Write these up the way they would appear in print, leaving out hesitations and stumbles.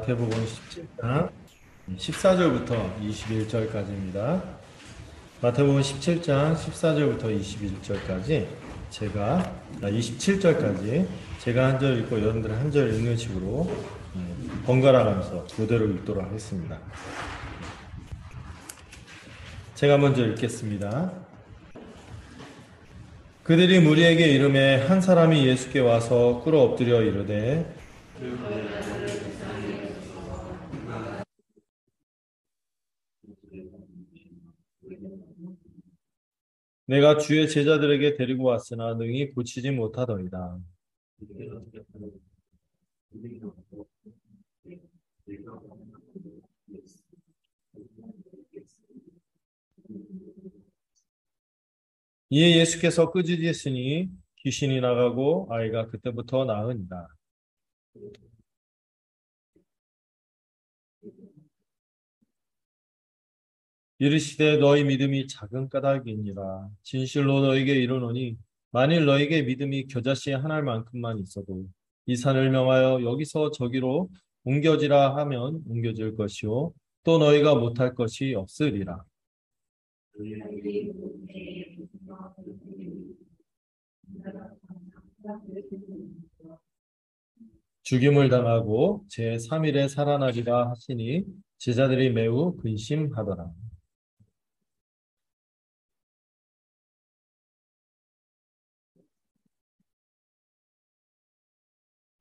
마태복음 17장 14절부터 21절까지입니다. 마태복음 17장 14절부터 21절까지 제가 27절까지 제가 한 절 읽고 여러분들 한 절 읽는 식으로 번갈아 가면서 그대로 읽도록 하겠습니다. 제가 먼저 읽겠습니다. 그들이 무리에게 이르매 한 사람이 예수께 와서 꿇어 엎드려 이르되 내가 주의 제자들에게 데리고 왔으나 능히 고치지 못하더이다. 이에 예수께서 꾸짖으시니 귀신이 나가고 아이가 그때부터 나으니라. 이르시되 너희 믿음이 작은 까닭이니라. 진실로 너희에게 이르노니 만일 너희에게 믿음이 겨자씨 한 알만큼만 있어도 이 산을 명하여 여기서 저기로 옮겨지라 하면 옮겨질 것이요 또 너희가 못할 것이 없으리라. 죽임을 당하고 제3일에 살아나리라 하시니 제자들이 매우 근심하더라.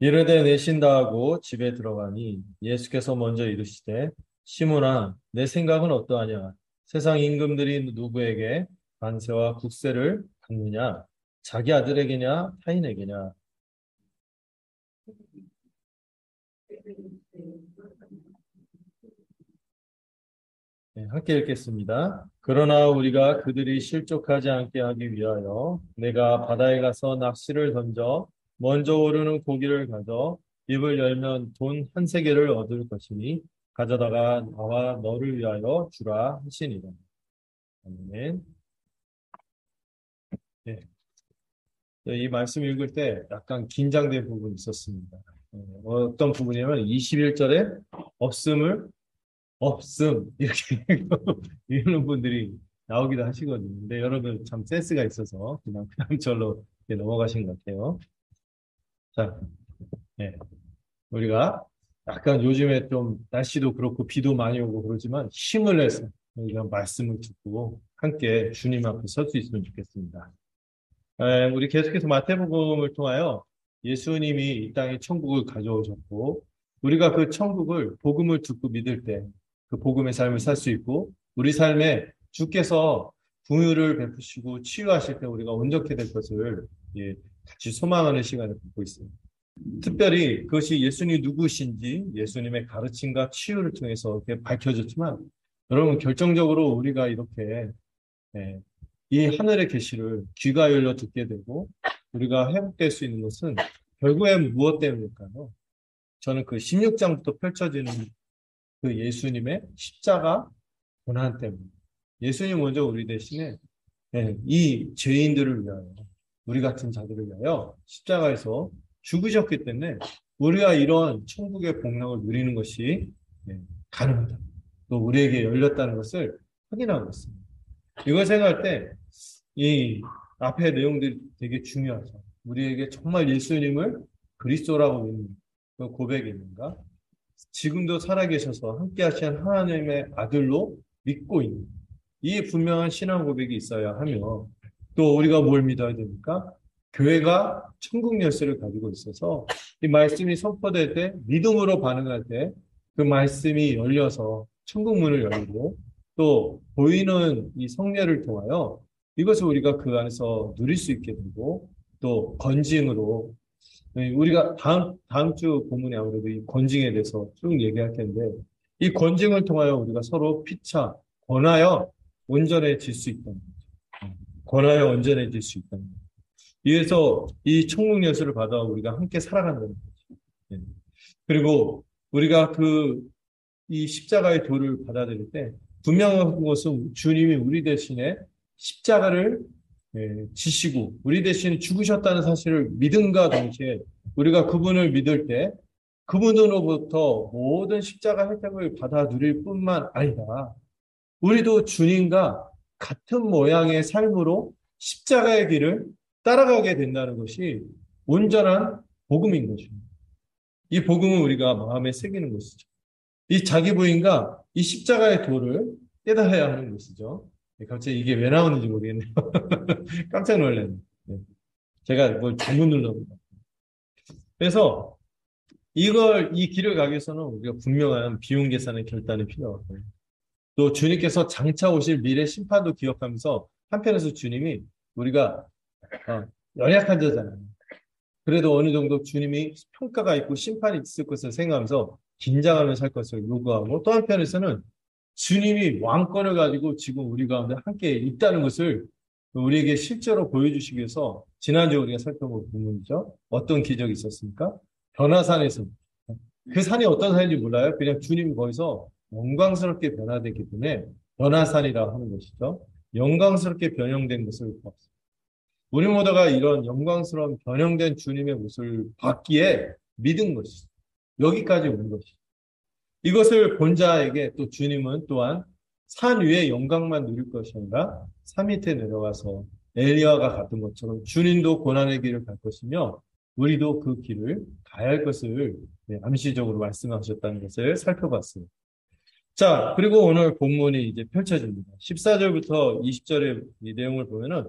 이르되 내신다 하고 집에 들어가니 예수께서 먼저 이르시되 시몬아 내 생각은 어떠하냐 세상 임금들이 누구에게 관세와 국세를 받느냐 자기 아들에게냐 타인에게냐. 네, 함께 읽겠습니다. 그러나 우리가 그들이 실족하지 않게 하기 위하여 내가 바다에 가서 낚시를 던져 먼저 오르는 고기를 가져 입을 열면 돈 한 세겔을 얻을 것이니 가져다가 나와 너를 위하여 주라 하시니라. 아멘. 네, 이 말씀 읽을 때 약간 긴장된 부분이 있었습니다. 어떤 부분이냐면 21절에 없음 이렇게 이러는 분들이 나오기도 하시거든요. 근데 여러분 참 센스가 있어서 그냥 절로 이렇게 넘어가신 것 같아요. 자, 네. 우리가 약간 요즘에 좀 날씨도 그렇고 비도 많이 오고 그러지만 힘을 내서 우리가 말씀을 듣고 함께 주님 앞에 설 수 있으면 좋겠습니다. 우리 계속해서 마태복음을 통하여 예수님이 이 땅에 천국을 가져오셨고 우리가 그 천국을 복음을 듣고 믿을 때 그 복음의 삶을 살 수 있고 우리 삶에 주께서 긍휼을 베푸시고 치유하실 때 우리가 온전케 될 것을 같이 소망하는 시간을 갖고 있습니다. 특별히 그것이 예수님이 누구신지 예수님의 가르침과 치유를 통해서 이렇게 밝혀졌지만 여러분 결정적으로 우리가 이렇게 이 하늘의 계시를 귀가 열려 듣게 되고 우리가 회복될 수 있는 것은 결국에 무엇 때문일까요? 저는 그 16장부터 펼쳐지는 그 예수님의 십자가 고난 때문에 예수님 먼저 우리 대신에 이 죄인들을 위하여 우리 같은 자들을 위하여 십자가에서 죽으셨기 때문에 우리가 이런 천국의 복락을 누리는 것이 가능하다. 또 우리에게 열렸다는 것을 확인하고 있습니다. 이걸 생각할 때 이 앞에 내용들이 되게 중요하죠. 우리에게 정말 예수님을 그리스도라고 믿는 그 고백이 있는가? 지금도 살아계셔서 함께 하신 하나님의 아들로 믿고 있는 이 분명한 신앙 고백이 있어야 하며 또 우리가 뭘 믿어야 됩니까? 교회가 천국 열쇠를 가지고 있어서 이 말씀이 선포될 때 믿음으로 반응할 때 그 말씀이 열려서 천국 문을 열고 또 보이는 이 성례를 통하여 이것을 우리가 그 안에서 누릴 수 있게 되고 또 건징으로 우리가 다음 주 본문에 아무래도 이 건징에 대해서 쭉 얘기할 텐데 이 건징을 통하여 우리가 서로 피차 권하여 온전해질 수 있다는 거죠. 권하여 온전해질 수 있다는 거죠. 이래서 이 천국 열쇠를 받아 우리가 함께 살아간다는 거죠. 그리고 우리가 이 십자가의 도를 받아들일 때 분명한 것은 주님이 우리 대신에 십자가를 지시고 우리 대신 죽으셨다는 사실을 믿음과 동시에 우리가 그분을 믿을 때 그분으로부터 모든 십자가 혜택을 받아 누릴 뿐만 아니라 우리도 주님과 같은 모양의 삶으로 십자가의 길을 따라가게 된다는 것이 온전한 복음인 것입니다. 이 복음은 우리가 마음에 새기는 것이죠. 이 자기 부인과 이 십자가의 도를 깨달아야 하는 것이죠. 갑자기 이게 왜 나오는지 모르겠네요. 깜짝 놀랐네요. 네. 제가 뭘 잘못 눌렀나. 그래서 이 길을 가기 위해서는 우리가 분명한 비용 계산의 결단이 필요하고요. 또 주님께서 장차 오실 미래 심판도 기억하면서 한편에서 주님이 우리가 연약한 자잖아요. 그래도 어느 정도 주님이 평가가 있고 심판이 있을 것을 생각하면서 긴장하며 살 것을 요구하고 또 한편에서는 주님이 왕권을 가지고 지금 우리 가운데 함께 있다는 것을 우리에게 실제로 보여주시기 위해서 지난주에 우리가 살펴본 부분이죠. 어떤 기적이 있었습니까? 변화산에서 그 산이 어떤 산인지 몰라요. 그냥 주님이 거기서 영광스럽게 변화됐기 때문에 변화산이라고 하는 것이죠. 영광스럽게 변형된 것을 보았습니다. 우리 모두가 이런 영광스러운 변형된 주님의 모습을 받기에 믿은 것이죠. 여기까지 온 것이죠. 이것을 본 자에게 또 주님은 또한 산 위에 영광만 누릴 것이 아니라 산 밑에 내려가서 엘리야가 갔던 것처럼 주님도 고난의 길을 갈 것이며 우리도 그 길을 가야 할 것을 암시적으로 말씀하셨다는 것을 살펴봤어요. 자, 그리고 오늘 본문이 이제 펼쳐집니다. 14절부터 20절의 이 내용을 보면은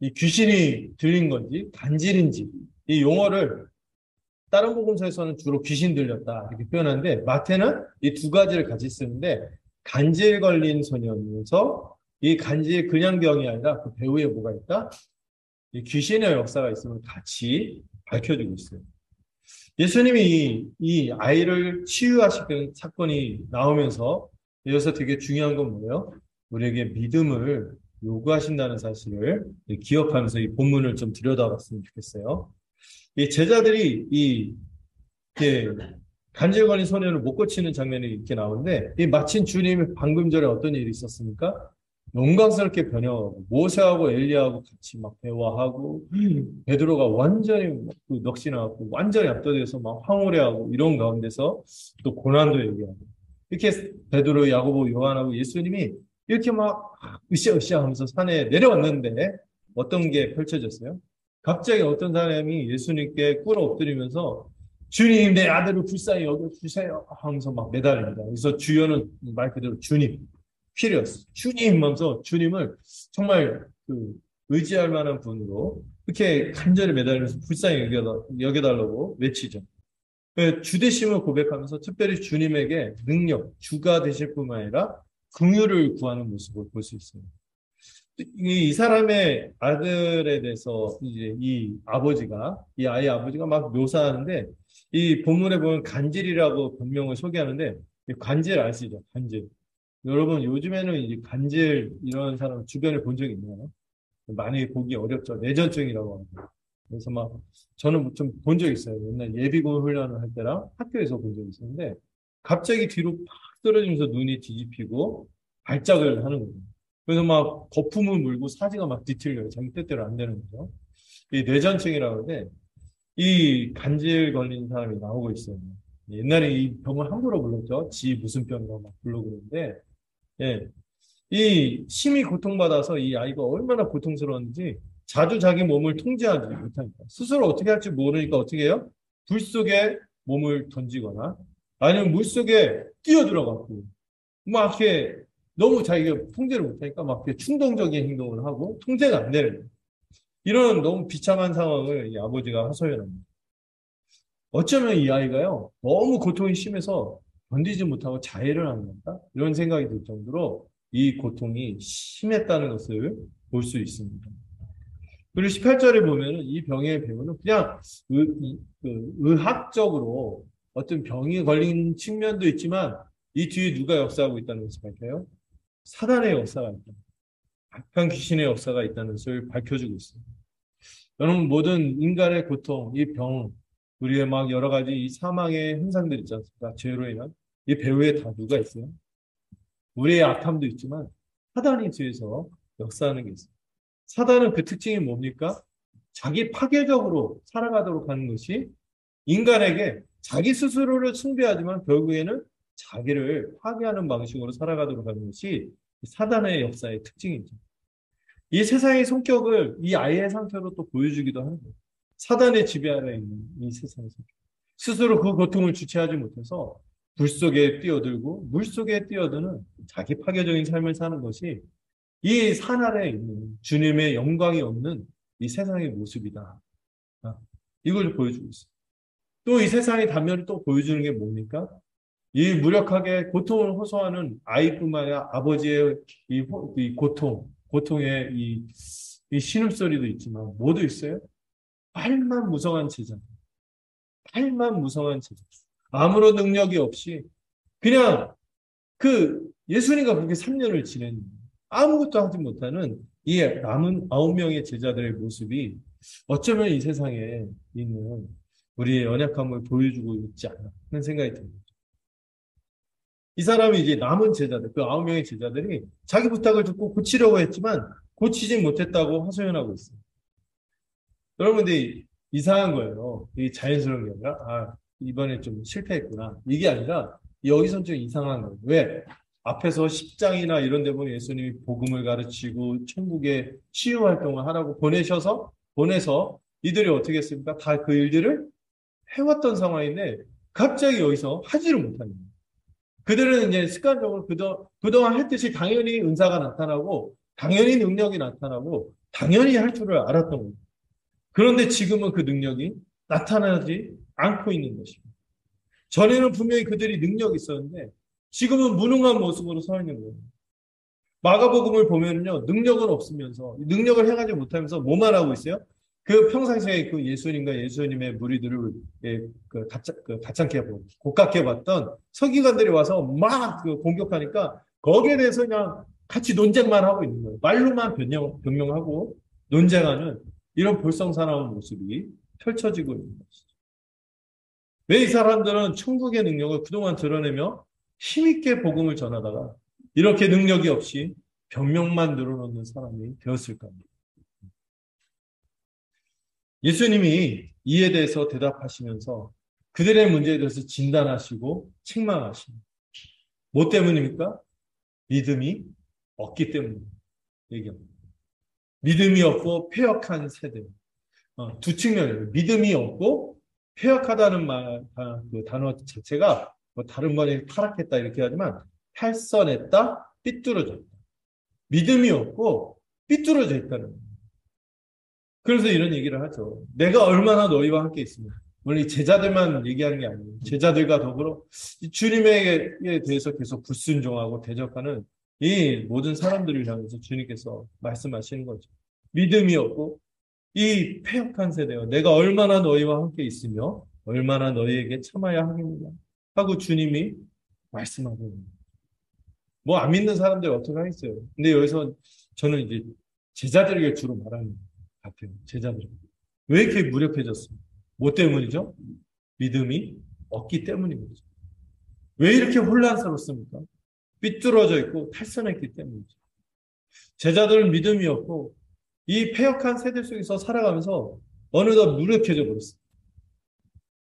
이 귀신이 들린 건지 간질인지 이 용어를 다른 복음서에서는 주로 귀신 들렸다 이렇게 표현하는데 마태는 이 두 가지를 같이 쓰는데 간질 걸린 소년이면서 이 간질 그냥 병이 아니라 그 배후에 뭐가 있다? 이 귀신의 역사가 있음을 같이 밝혀주고 있어요. 예수님이 이 아이를 치유하시는 사건이 나오면서 여기서 되게 중요한 건 뭐예요? 우리에게 믿음을 요구하신다는 사실을 기억하면서 이 본문을 좀 들여다봤으면 좋겠어요. 이 제자들이 이렇게 간질 걸린 소년을 못 고치는 장면이 이렇게 나오는데 이 마침 주님이 방금 전에 어떤 일이 있었습니까? 영광스럽게 변형하고 모세하고 엘리야하고 같이 막 대화하고 베드로가 완전히 그 넋이나고 완전히 압도돼서 막 황홀해하고 이런 가운데서 또 고난도 얘기하고 이렇게 베드로, 야고보, 요한하고 예수님이 이렇게 막 으쌰으쌰 하면서 산에 내려왔는데 어떤 게 펼쳐졌어요? 갑자기 어떤 사람이 예수님께 꿇어 엎드리면서 주님 내 아들을 불쌍히 여겨주세요 하면서 막 매달립니다. 그래서 주여는 말 그대로 주님 필요했어. 주님 하면서 주님을 정말 그 의지할 만한 분으로 그렇게 간절히 매달리면서 불쌍히 여겨달라고 외치죠. 주되심을 고백하면서 특별히 주님에게 능력, 주가 되실 뿐만 아니라 긍휼을 구하는 모습을 볼 수 있습니다. 이 사람의 아들에 대해서 이제 이 아이 아버지가 막 묘사하는데 이 본문에 보면 간질이라고 본명을 소개하는데 간질 아시죠? 간질. 여러분 요즘에는 이제 간질 이런 사람 주변에 본 적이 있나요? 많이 보기 어렵죠. 뇌전증이라고 합니다. 그래서 막 저는 좀 본 적 있어요. 옛날 예비군 훈련을 할 때랑 학교에서 본 적이 있었는데 갑자기 뒤로 팍 떨어지면서 눈이 뒤집히고 발작을 하는 거예요. 그래서 막 거품을 물고 사지가 막 뒤틀려요. 자기 뜻대로 안 되는 거죠. 이 뇌전증이라고 하는데 이 간질 걸린 사람이 나오고 있어요. 옛날에 이 병을 함부로 불렀죠. 지 무슨 병이라고 막 부르고 그러는데 예. 이 심히 고통받아서 이 아이가 얼마나 고통스러웠는지 자주 자기 몸을 통제하지 못하니까 스스로 어떻게 할지 모르니까 어떻게 해요? 불 속에 몸을 던지거나 아니면 물 속에 뛰어들어가고 막 이렇게 너무 자기가 통제를 못하니까 막 이렇게 충동적인 행동을 하고 통제가 안 되는 거예요. 이런 너무 비참한 상황을 이 아버지가 하소연합니다. 어쩌면 이 아이가요 너무 고통이 심해서 견디지 못하고 자해를 하는 건가? 이런 생각이 들 정도로 이 고통이 심했다는 것을 볼 수 있습니다. 그리고 18절에 보면은 이 병의 배우는 그냥 의학적으로 어떤 병이 걸린 측면도 있지만 이 뒤에 누가 역사하고 있다는 것을 밝혀요? 사단의 역사가 있다. 악한 귀신의 역사가 있다는 것을 밝혀주고 있습니다. 여러분 모든 인간의 고통, 이 병, 우리의 막 여러 가지 이 사망의 현상들 있지 않습니까? 죄로 인한 이 배후에 다 누가 있어요? 우리의 악함도 있지만 사단이 뒤에서 역사하는 게 있어요. 사단은 그 특징이 뭡니까? 자기 파괴적으로 살아가도록 하는 것이 인간에게 자기 스스로를 숭배하지만 결국에는 자기를 파괴하는 방식으로 살아가도록 하는 것이 사단의 역사의 특징이죠. 이 세상의 성격을 이 아이의 상태로 또 보여주기도 하는 거예요. 사단의 지배 아래에 있는 이 세상의 성격. 스스로 그 고통을 주체하지 못해서 불 속에 뛰어들고 물 속에 뛰어드는 자기 파괴적인 삶을 사는 것이 이 산 아래에 있는 주님의 영광이 없는 이 세상의 모습이다. 이걸 보여주고 있어요. 또 이 세상의 단면을 또 보여주는 게 뭡니까? 이 무력하게 고통을 호소하는 아이뿐만 아니라 아버지의 이 고통의 이 신음소리도 있지만 뭐도 있어요? 팔만 무성한 제자. 팔만 무성한 제자. 아무런 능력이 없이 그냥 그 예수님과 그렇게 3년을 지낸 아무것도 하지 못하는 이 남은 9명의 제자들의 모습이 어쩌면 이 세상에 있는 우리의 연약함을 보여주고 있지 않나 하는 생각이 듭니다. 이 사람이 이제 남은 제자들, 그 9명의 제자들이 자기 부탁을 듣고 고치려고 했지만 고치지 못했다고 하소연하고 있어요. 여러분들이 이상한 거예요. 이 자연스러운 게 아니라, 이번에 좀 실패했구나. 이게 아니라 여기선 좀 이상한 거예요. 왜? 앞에서 10장이나 이런 데 보면 예수님이 복음을 가르치고 천국의 치유 활동을 하라고 보내서 이들이 어떻게 했습니까? 다 그 일들을 해왔던 상황인데 갑자기 여기서 하지를 못하는 거예요. 그들은 이제 습관적으로 그동안 했듯이 당연히 은사가 나타나고 당연히 능력이 나타나고 당연히 할 줄을 알았던 거예요. 그런데 지금은 그 능력이 나타나지 않고 있는 것입니다. 전에는 분명히 그들이 능력이 있었는데 지금은 무능한 모습으로 서 있는 거예요. 마가복음을 보면요, 능력은 없으면서 능력을 행하지 못하면서 뭐만 하고 있어요? 그 평상시에 그 예수님과 예수님의 무리들을 가찮게 보고 곱깝게 봤던 서기관들이 와서 막 공격하니까 거기에 대해서 그냥 같이 논쟁만 하고 있는 거예요. 말로만 변명하고 논쟁하는 이런 볼썽사나운 모습이 펼쳐지고 있는 것이죠. 왜 이 사람들은 천국의 능력을 그동안 드러내며 힘있게 복음을 전하다가 이렇게 능력이 없이 변명만 늘어놓는 사람이 되었을까 합니다. 예수님이 이에 대해서 대답하시면서 그들의 문제에 대해서 진단하시고 책망하십니다. 뭐 때문입니까? 믿음이 없기 때문입니다. 얘기합니다. 믿음이 없고 패역한 세대. 두 측면이에요. 믿음이 없고 패역하다는 그 단어 자체가 뭐 다른 번에 타락했다 이렇게 하지만 탈선했다, 삐뚤어졌다. 믿음이 없고 삐뚤어져 있다는 거예요. 그래서 이런 얘기를 하죠. 내가 얼마나 너희와 함께 있으면 물론 이 제자들만 얘기하는 게 아니에요. 제자들과 더불어 주님에 대해서 계속 불순종하고 대적하는 이 모든 사람들을 향해서 주님께서 말씀하시는 거죠. 믿음이 없고 이 패역한 세대요. 내가 얼마나 너희와 함께 있으며 얼마나 너희에게 참아야 하겠느냐 하고 주님이 말씀하고 있는 거예요. 뭐 안 믿는 사람들 어떻게 하겠어요. 근데 여기서 저는 이제 제자들에게 주로 말하는 것 같아요. 제자들. 왜 이렇게 무력해졌습니까? 뭐 때문이죠? 믿음이 없기 때문인 거죠. 왜 이렇게 혼란스럽습니까? 삐뚤어져 있고 탈선했기 때문이죠. 제자들은 믿음이 없고 이 패역한 세대 속에서 살아가면서 어느덧 무력해져 버렸어요.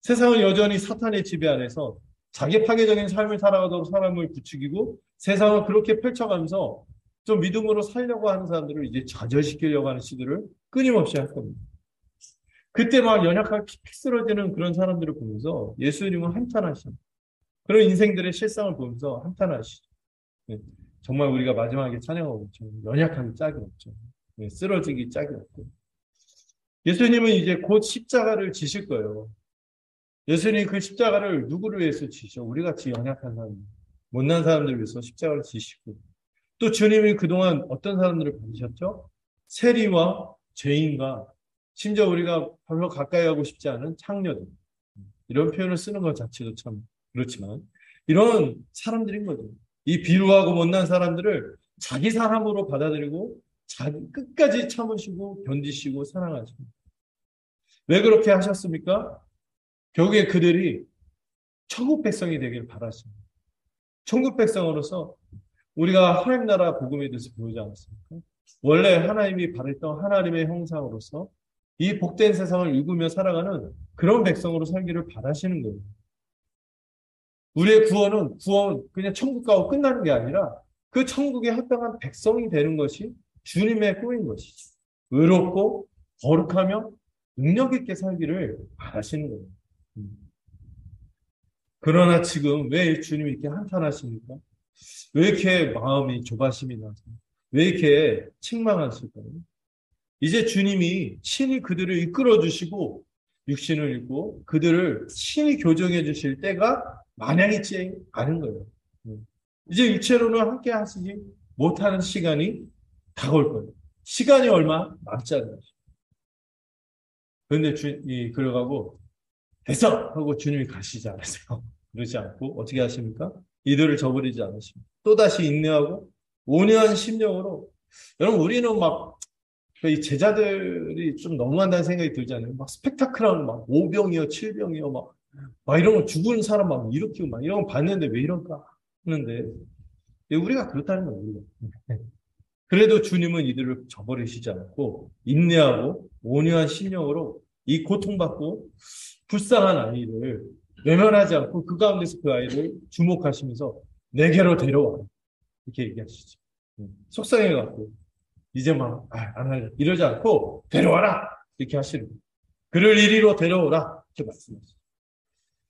세상은 여전히 사탄의 지배 안에서 자기 파괴적인 삶을 살아가도록 사람을 부추기고 세상을 그렇게 펼쳐가면서 좀 믿음으로 살려고 하는 사람들을 이제 좌절시키려고 하는 시도를 끊임없이 할 겁니다. 그때 막 연약하게 픽 쓰러지는 그런 사람들을 보면서 예수님은 한탄하시죠. 그런 인생들의 실상을 보면서 한탄하시죠. 네, 정말 우리가 마지막에 찬양하고 있죠. 연약함이 짝이 없죠. 네, 쓰러지기 짝이 없고. 예수님은 이제 곧 십자가를 지실 거예요. 예수님이 그 십자가를 누구를 위해서 지시죠? 우리 같이 연약한 사람, 못난 사람들을 위해서 십자가를 지시고 또 주님이 그동안 어떤 사람들을 받으셨죠? 세리와 죄인과 심지어 우리가 별로 가까이 하고 싶지 않은 창녀들. 이런 표현을 쓰는 것 자체도 참 그렇지만 이런 사람들인 거죠. 이 비루하고 못난 사람들을 자기 사람으로 받아들이고 끝까지 참으시고 견디시고 사랑하시고. 왜 그렇게 하셨습니까? 결국에 그들이 천국 백성이 되길 바라십니다. 천국 백성으로서 우리가 하나님 나라 복음에 대해서 배우지 않았습니까? 원래 하나님이 바랬던 하나님의 형상으로서 이 복된 세상을 읽으며 살아가는 그런 백성으로 살기를 바라시는 거예요. 우리의 구원 그냥 천국 가고 끝나는 게 아니라 그 천국에 합당한 백성이 되는 것이 주님의 꿈인 것이죠. 의롭고 거룩하며 능력 있게 살기를 바라시는 거예요. 그러나 지금 왜 주님이 이렇게 한탄하십니까? 왜 이렇게 마음이 조바심이 나서 왜 이렇게 책망하실까요? 이제 주님이 친히 그들을 이끌어 주시고 육신을 입고 그들을 친히 교정해 주실 때가 마냥 있지 않은 거예요. 이제 육체로는 함께 하시지 못하는 시간이 다가올 거예요. 시간이 얼마 남지 않은 거죠. 그런데 그래가고 됐어! 하고 주님이 가시지 않으세요. 그러지 않고 어떻게 하십니까? 이들을 저버리지 않으십니다. 또다시 인내하고 온유한 심령으로 여러분 우리는 막 이 제자들이 좀 너무한다는 생각이 들잖아요. 막 스펙타클한 막 5병이요, 7병이요, 막 이런 거 죽은 사람 막 일으키고 막 이런 거 봤는데 왜 이럴까 하는데 우리가 그렇다는 거예요. 그래도 주님은 이들을 저버리시지 않고 인내하고 온유한 심령으로 이 고통받고 불쌍한 아이를 외면하지 않고 그 가운데서 그 아이를 주목하시면서 내게로 데려와 이렇게 얘기하시죠. 속상해갖고 이제 막 안 할래 이러지 않고 데려와라 이렇게 하시는 거예요. 그를 이리로 데려오라 이렇게 말씀하시죠.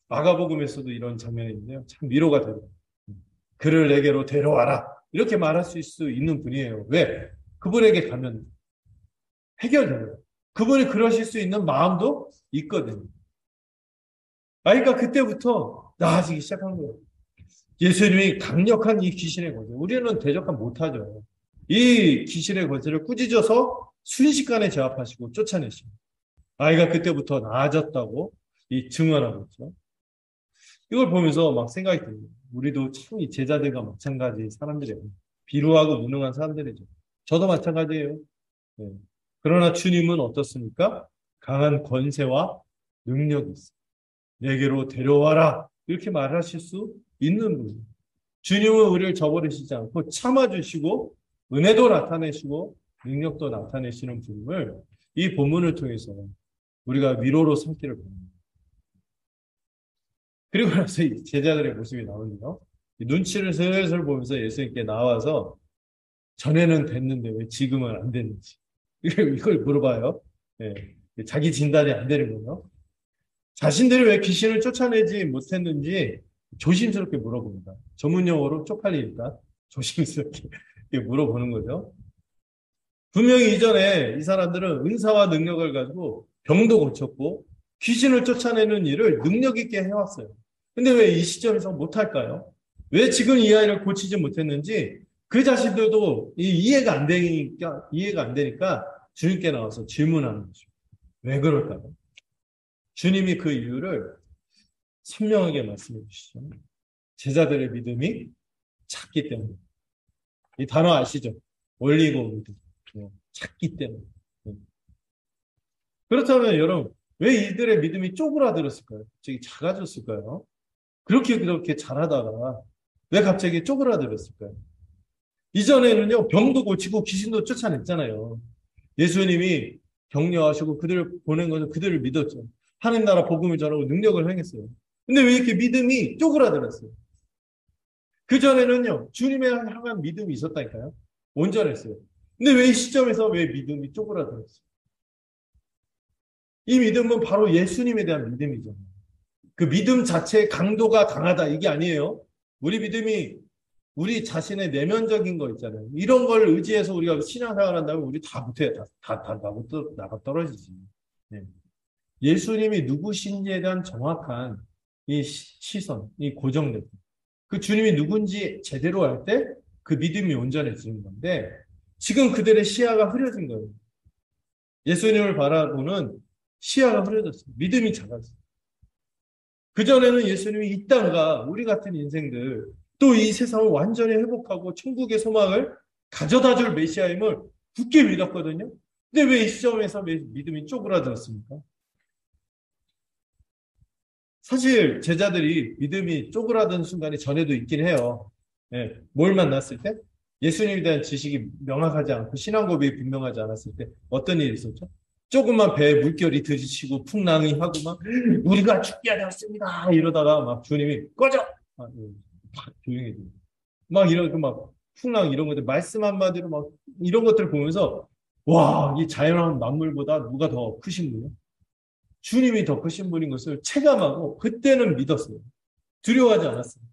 마가복음에서도 이런 장면이 있는데요. 참 위로가 되고 그를 내게로 데려와라 이렇게 말할 수 있는 분이에요. 왜? 그분에게 가면 해결돼요. 그분이 그러실 수 있는 마음도 있거든요. 그러니까 그때부터 나아지기 시작한 거예요. 예수님이 강력한 이 귀신의 거절. 우리는 대적함 못하죠. 이 귀신의 거절을 꾸짖어서 순식간에 제압하시고 쫓아내시고 아이가 그때부터 나아졌다고 증언하고 있죠. 이걸 보면서 막 생각이 듭니다. 우리도 참 이 제자들과 마찬가지 사람들이에요. 비루하고 무능한 사람들이죠. 저도 마찬가지예요. 네. 그러나 주님은 어떻습니까? 강한 권세와 능력이 있어요. 내게로 데려와라 이렇게 말하실 수 있는 분이에요. 주님은 우리를 저버리시지 않고 참아주시고 은혜도 나타내시고 능력도 나타내시는 분임을 이 본문을 통해서 우리가 위로로 삼기를 바랍니다. 그리고 나서 이 제자들의 모습이 나오는데요. 눈치를 슬슬 보면서 예수님께 나와서 전에는 됐는데 왜 지금은 안 됐는지 이걸 물어봐요. 네. 자기 진단이 안 되는 거예요. 자신들이 왜 귀신을 쫓아내지 못했는지 조심스럽게 물어봅니다. 전문 용어로 쪽팔리니까 조심스럽게 물어보는 거죠. 분명히 이전에 이 사람들은 은사와 능력을 가지고 병도 고쳤고 귀신을 쫓아내는 일을 능력 있게 해왔어요. 근데 왜 이 시점에서 못할까요? 왜 지금 이 아이를 고치지 못했는지 그 자신들도 이해가 안 되니까 주님께 나와서 질문하는 거죠. 왜 그럴까요? 주님이 그 이유를 선명하게 말씀해 주시죠. 제자들의 믿음이 작기 때문에. 이 단어 아시죠? 올리고 믿음. 작기 때문에. 그렇다면 여러분, 왜 이들의 믿음이 쪼그라들었을까요? 갑자기 작아졌을까요? 그렇게 잘하다가 왜 갑자기 쪼그라들었을까요? 이전에는요, 병도 고치고 귀신도 쫓아냈잖아요. 예수님이 격려하시고 그들을 보낸 것은 그들을 믿었죠. 하는 나라 복음을 전하고 능력을 행했어요. 근데 왜 이렇게 믿음이 쪼그라들었어요? 그전에는요, 주님에 향한 믿음이 있었다니까요. 온전했어요. 근데 왜 이 시점에서 왜 믿음이 쪼그라들었어요? 이 믿음은 바로 예수님에 대한 믿음이죠. 그 믿음 자체의 강도가 강하다 이게 아니에요. 우리 믿음이 우리 자신의 내면적인 거 있잖아요. 이런 걸 의지해서 우리가 신앙생활 한다면 우리 다 못해. 다 나가 떨어지지. 네. 예수님이 누구신지에 대한 정확한 이 시선, 이 고정력. 그 주님이 누군지 제대로 알 때 그 믿음이 온전해지는 건데 지금 그들의 시야가 흐려진 거예요. 예수님을 바라보는 시야가 흐려졌어요. 믿음이 작았어요. 그전에는 예수님이 이 땅과 우리 같은 인생들 또 이 세상을 완전히 회복하고 천국의 소망을 가져다 줄 메시아임을 굳게 믿었거든요. 근데 왜 이 시점에서 믿음이 쪼그라들었습니까? 사실 제자들이 믿음이 쪼그라든 순간이 전에도 있긴 해요. 네, 뭘 만났을 때? 예수님에 대한 지식이 명확하지 않고 신앙 고백이 분명하지 않았을 때 어떤 일이 있었죠? 조금만 배에 물결이 들이치고 풍랑이 하고 막 우리가 죽게 되었습니다 이러다가 막 주님이 꺼져 막 조용해져. 막 이런 막 풍랑 이런 것들 말씀 한마디로 막 이런 것들을 보면서 와, 이 자연한 만물보다 누가 더 크신 분이야? 주님이 더 크신 분인 것을 체감하고 그때는 믿었어요. 두려워하지 않았어요.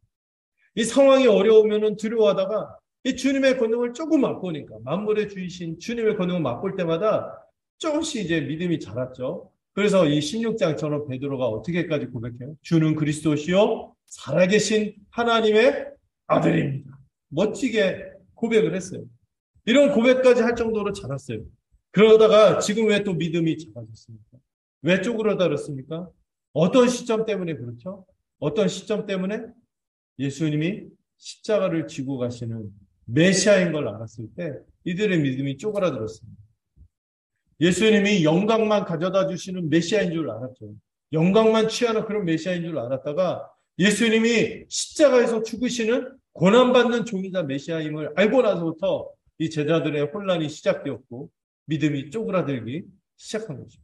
이 상황이 어려우면은 두려워하다가 이 주님의 권능을 조금 맛보니까 만물의 주이신 주님의 권능을 맛볼 때마다 조금씩 이제 믿음이 자랐죠. 그래서 이 16장처럼 베드로가 어떻게까지 고백해요? 주는 그리스도시요 살아계신 하나님의 아들입니다. 멋지게 고백을 했어요. 이런 고백까지 할 정도로 자랐어요. 그러다가 지금 왜 또 믿음이 작아졌습니까? 왜 쪼그라들었습니까? 어떤 시점 때문에 그렇죠? 어떤 시점 때문에? 예수님이 십자가를 지고 가시는 메시아인 걸 알았을 때 이들의 믿음이 쪼그라들었습니다. 예수님이 영광만 가져다 주시는 메시아인 줄 알았죠. 영광만 취하는 그런 메시아인 줄 알았다가 예수님이 십자가에서 죽으시는 고난받는 종이자 메시아임을 알고 나서부터 이 제자들의 혼란이 시작되었고 믿음이 쪼그라들기 시작한 거죠.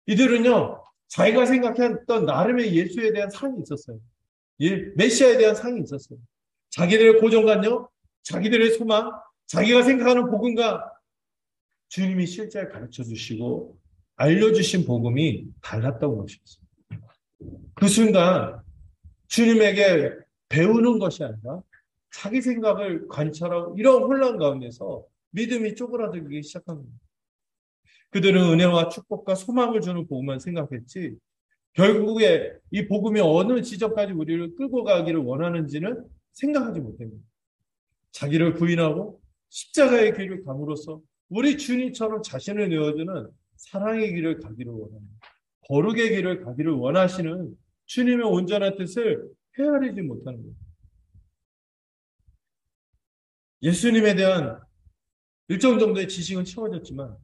이들은요, 자기가 생각했던 나름의 예수에 대한 상이 있었어요. 메시아에 대한 상이 있었어요. 자기들의 고정관념, 자기들의 소망, 자기가 생각하는 복음과 주님이 실제 가르쳐 주시고 알려주신 복음이 달랐던 것이었어요. 그 순간 주님에게 배우는 것이 아니라 자기 생각을 관찰하고 이런 혼란 가운데서 믿음이 쪼그라들기 시작한 겁니다. 그들은 은혜와 축복과 소망을 주는 복음만 생각했지 결국에 이 복음이 어느 지점까지 우리를 끌고 가기를 원하는지는 생각하지 못합니다. 자기를 부인하고 십자가의 길을 감으로써 우리 주님처럼 자신을 내어주는 사랑의 길을 가기를 원합니다. 거룩의 길을 가기를 원하시는 주님의 온전한 뜻을 헤아리지 못하는 거예요. 예수님에 대한 일정 정도의 지식은 채워졌지만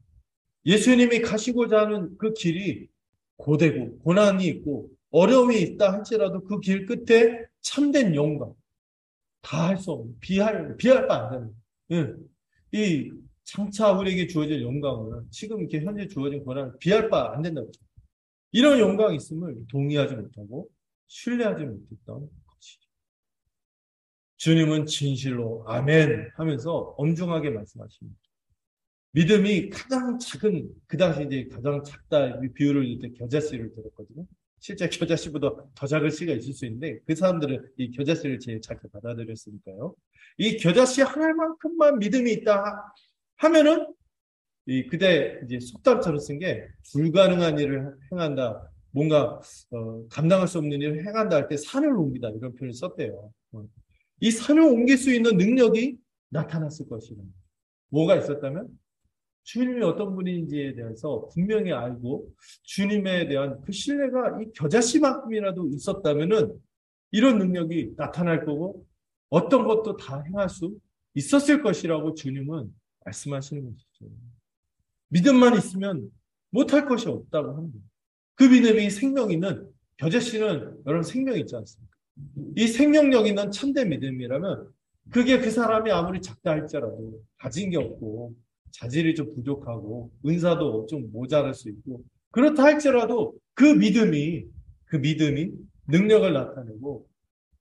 예수님이 가시고자 하는 그 길이 고되고 고난이 있고 어려움이 있다 할지라도 그 길 끝에 참된 영광 다 할 수 없는 비할 바 안 되는 예. 이 장차 우리에게 주어질 영광은 지금 이렇게 현재 주어진 고난을 비할 바 안 된다고 이런 영광이 있음을 동의하지 못하고 신뢰하지 못했던 것이죠. 주님은 진실로 아멘 하면서 엄중하게 말씀하십니다. 믿음이 가장 작은, 그 당시 이제 가장 작다 비유를 들 때 겨자씨를 들었거든요. 실제 겨자씨보다 더 작은 씨가 있을 수 있는데 그 사람들은 이 겨자씨를 제일 작게 받아들였으니까요. 이 겨자씨 하나만큼만 믿음이 있다 하면은 이 그때 이제 속담처럼 쓴 게 불가능한 일을 행한다. 뭔가 감당할 수 없는 일을 행한다 할 때 산을 옮기다 이런 표현을 썼대요. 이 산을 옮길 수 있는 능력이 나타났을 것이다. 뭐가 있었다면 주님이 어떤 분인지에 대해서 분명히 알고 주님에 대한 그 신뢰가 이 겨자씨만큼이라도 있었다면은 이런 능력이 나타날 거고 어떤 것도 다 행할 수 있었을 것이라고 주님은 말씀하시는 것이죠. 믿음만 있으면 못할 것이 없다고 합니다. 그 믿음이 생명 있는 겨자씨는 여러분 생명이 있지 않습니까? 이 생명력 있는 참된 믿음이라면 그게 그 사람이 아무리 작다 할지라도 가진 게 없고 자질이 좀 부족하고 은사도 좀 모자랄 수 있고 그렇다 할지라도 그 믿음이 능력을 나타내고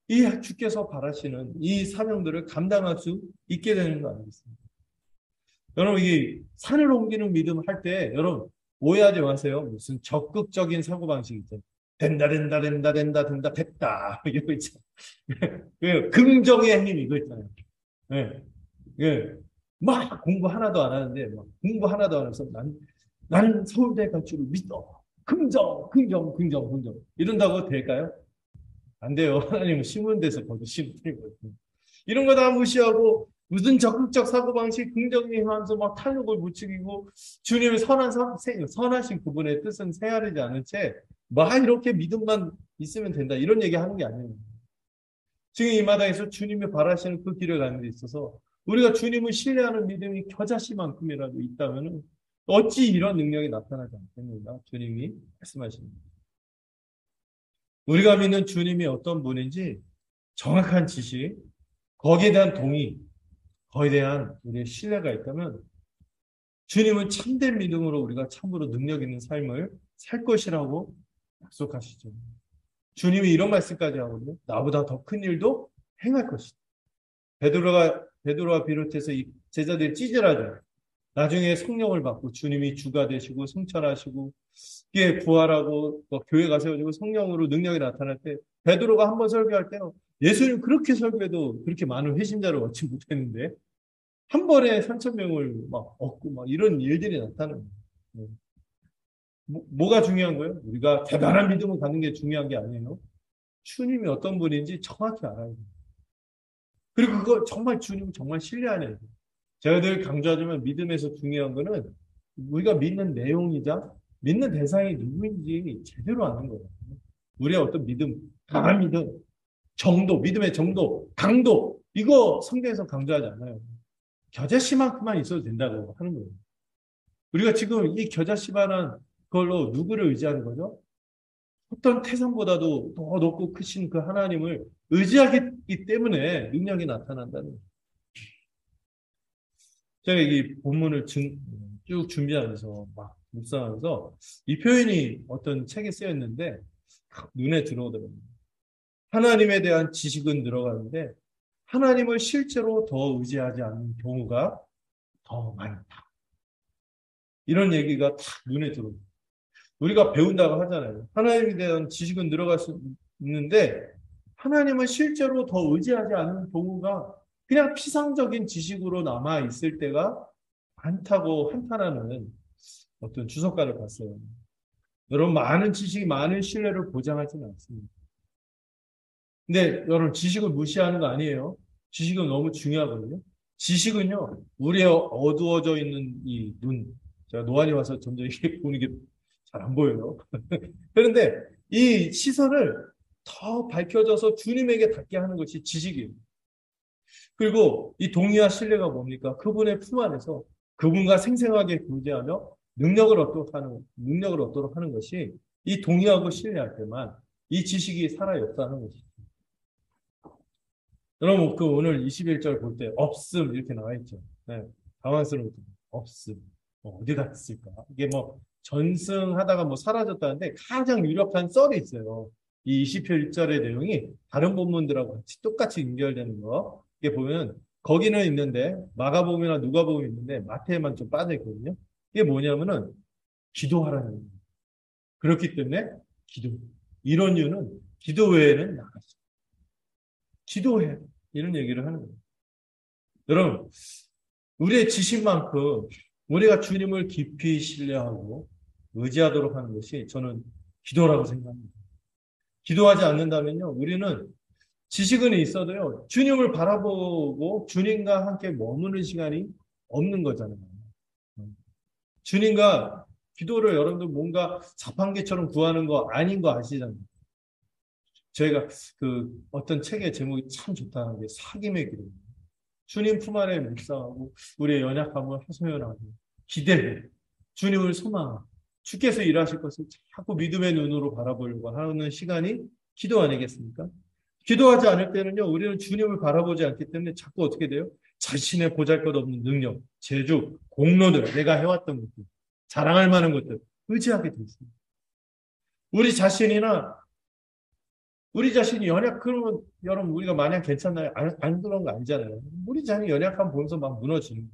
이 주께서 바라시는 이 사명들을 감당할 수 있게 되는 거 아니겠습니까? 여러분 이 산을 옮기는 믿음 할 때 여러분 오해하지 마세요. 무슨 적극적인 사고방식이 있죠. 된다 됐다 이거 있잖아요. 그 긍정의 힘 이거 있잖아요. 예. 예. 막 공부 하나도 안 하는데 막 공부 하나도 안 해서 난 서울대 갈 줄을 믿어. 긍정 이런다고 될까요? 안 돼요. 하나님은 심은 데서 거두시는 분이거든요. 이런 거 다 무시하고 무슨 적극적 사고방식 긍정하면서 막 탄력을 부추기고 주님의 선하신 그분의 뜻은 헤아리지 않은 채 막 이렇게 믿음만 있으면 된다 이런 얘기하는 게 아니에요. 지금 이 마당에서 주님이 바라시는 그 길을 가는 데 있어서 우리가 주님을 신뢰하는 믿음이 겨자씨만큼이라도 있다면 어찌 이런 능력이 나타나지 않겠는가 주님이 말씀하십니다. 우리가 믿는 주님이 어떤 분인지 정확한 지식, 거기에 대한 동의, 거기에 대한 우리의 신뢰가 있다면 주님은 참된 믿음으로 우리가 참으로 능력 있는 삶을 살 것이라고 약속하시죠. 주님이 이런 말씀까지 하거든요. 나보다 더 큰 일도 행할 것이다. 베드로가 비롯해서 이 제자들이 찌질하죠. 나중에 성령을 받고 주님이 주가 되시고 승천하시고 이게 부활하고 뭐 교회가 세워지고 성령으로 능력이 나타날 때 베드로가 한번 설교할 때요. 예수님 그렇게 설교해도 그렇게 많은 회심자를 얻지 못했는데 한 번에 3,000명을 막 얻고 막 이런 일들이 나타나는 거예요. 뭐가 중요한 거예요? 우리가 대단한 믿음을 갖는 게 중요한 게 아니에요. 주님이 어떤 분인지 정확히 알아야 돼요. 그리고 그거 정말 주님 정말 신뢰하는 거예요. 제가 늘 강조하지만 믿음에서 중요한 거는 우리가 믿는 내용이자 믿는 대상이 누구인지 제대로 아는 거예요. 우리의 어떤 믿음, 강한 믿음, 정도, 믿음의 정도, 강도, 이거 성경에서 강조하지 않아요. 겨자씨만큼만 있어도 된다고 하는 거예요. 우리가 지금 이 겨자씨만한 그걸로 누구를 의지하는 거죠? 어떤 태산보다도 더 높고 크신 그 하나님을 의지하기 때문에 능력이 나타난다는 거예요. 제가 이 본문을 쭉 준비하면서 막 묵상하면서 이 표현이 어떤 책에 쓰였는데 눈에 들어오더라고요. 하나님에 대한 지식은 늘어가는데 하나님을 실제로 더 의지하지 않는 경우가 더 많다. 이런 얘기가 딱 눈에 들어오요. 우리가 배운다고 하잖아요. 하나님에 대한 지식은 늘어갈 수 있는데 하나님을 실제로 더 의지하지 않는 경우가 그냥 피상적인 지식으로 남아 있을 때가 많다고 한탄하는 어떤 주석가를 봤어요. 여러분 많은 지식이 많은 신뢰를 보장하지는 않습니다. 근데 여러분 지식을 무시하는 거 아니에요. 지식은 너무 중요하거든요. 지식은요, 우리의 어두워져 있는 이 눈, 제가 노안이 와서 점점 이게 보는 게 잘 안 보여요. 그런데 이 시선을 더 밝혀져서 주님에게 닿게 하는 것이 지식이에요. 그리고 이 동의와 신뢰가 뭡니까? 그분의 품 안에서 그분과 생생하게 교제하며 능력을 얻도록 하는 것이 이 동의하고 신뢰할 때만 이 지식이 살아 역사하는 것이죠. 여러분, 그 오늘 21절 볼 때, 없음, 이렇게 나와 있죠. 네, 당황스러운 없음. 어디 갔을까? 이게 뭐, 전승하다가 뭐 사라졌다는데 가장 유력한 썰이 있어요. 이 21절의 내용이 다른 본문들하고 같이 똑같이 연결되는 거. 이게 보면, 거기는 있는데, 마가복음이나 누가복음이 있는데, 마태에만 좀 빠져있거든요. 이게 뭐냐면은, 기도하라는 거예요. 그렇기 때문에, 기도. 이런 이유는, 기도 외에는 나가죠. 기도해. 이런 얘기를 하는 거예요. 여러분, 우리의 지식만큼 우리가 주님을 깊이 신뢰하고 의지하도록 하는 것이 저는 기도라고 생각합니다. 기도하지 않는다면요, 우리는 지식은 있어도요, 주님을 바라보고 주님과 함께 머무는 시간이 없는 거잖아요. 주님과 기도를 여러분들 뭔가 자판기처럼 구하는 거 아닌 거 아시잖아요. 저희가 그 어떤 책의 제목이 참 좋다는 게 사귐의 기도. 주님 품 안에 묵상하고 우리의 연약함을 하소연하고 기대해 주님을 소망하고 주께서 일하실 것을 자꾸 믿음의 눈으로 바라보려고 하는 시간이 기도 아니겠습니까? 기도하지 않을 때는요, 우리는 주님을 바라보지 않기 때문에 자꾸 어떻게 돼요? 자신의 보잘것없는 능력, 재주, 공로들, 내가 해왔던 것들, 자랑할 만한 것들 의지하게 돼 있습니다. 우리 자신이 그러면 여러분 우리가 마냥 괜찮나요? 안 그런 거 아니잖아요. 우리 자신이 연약함 보면서 막 무너지는 거예요.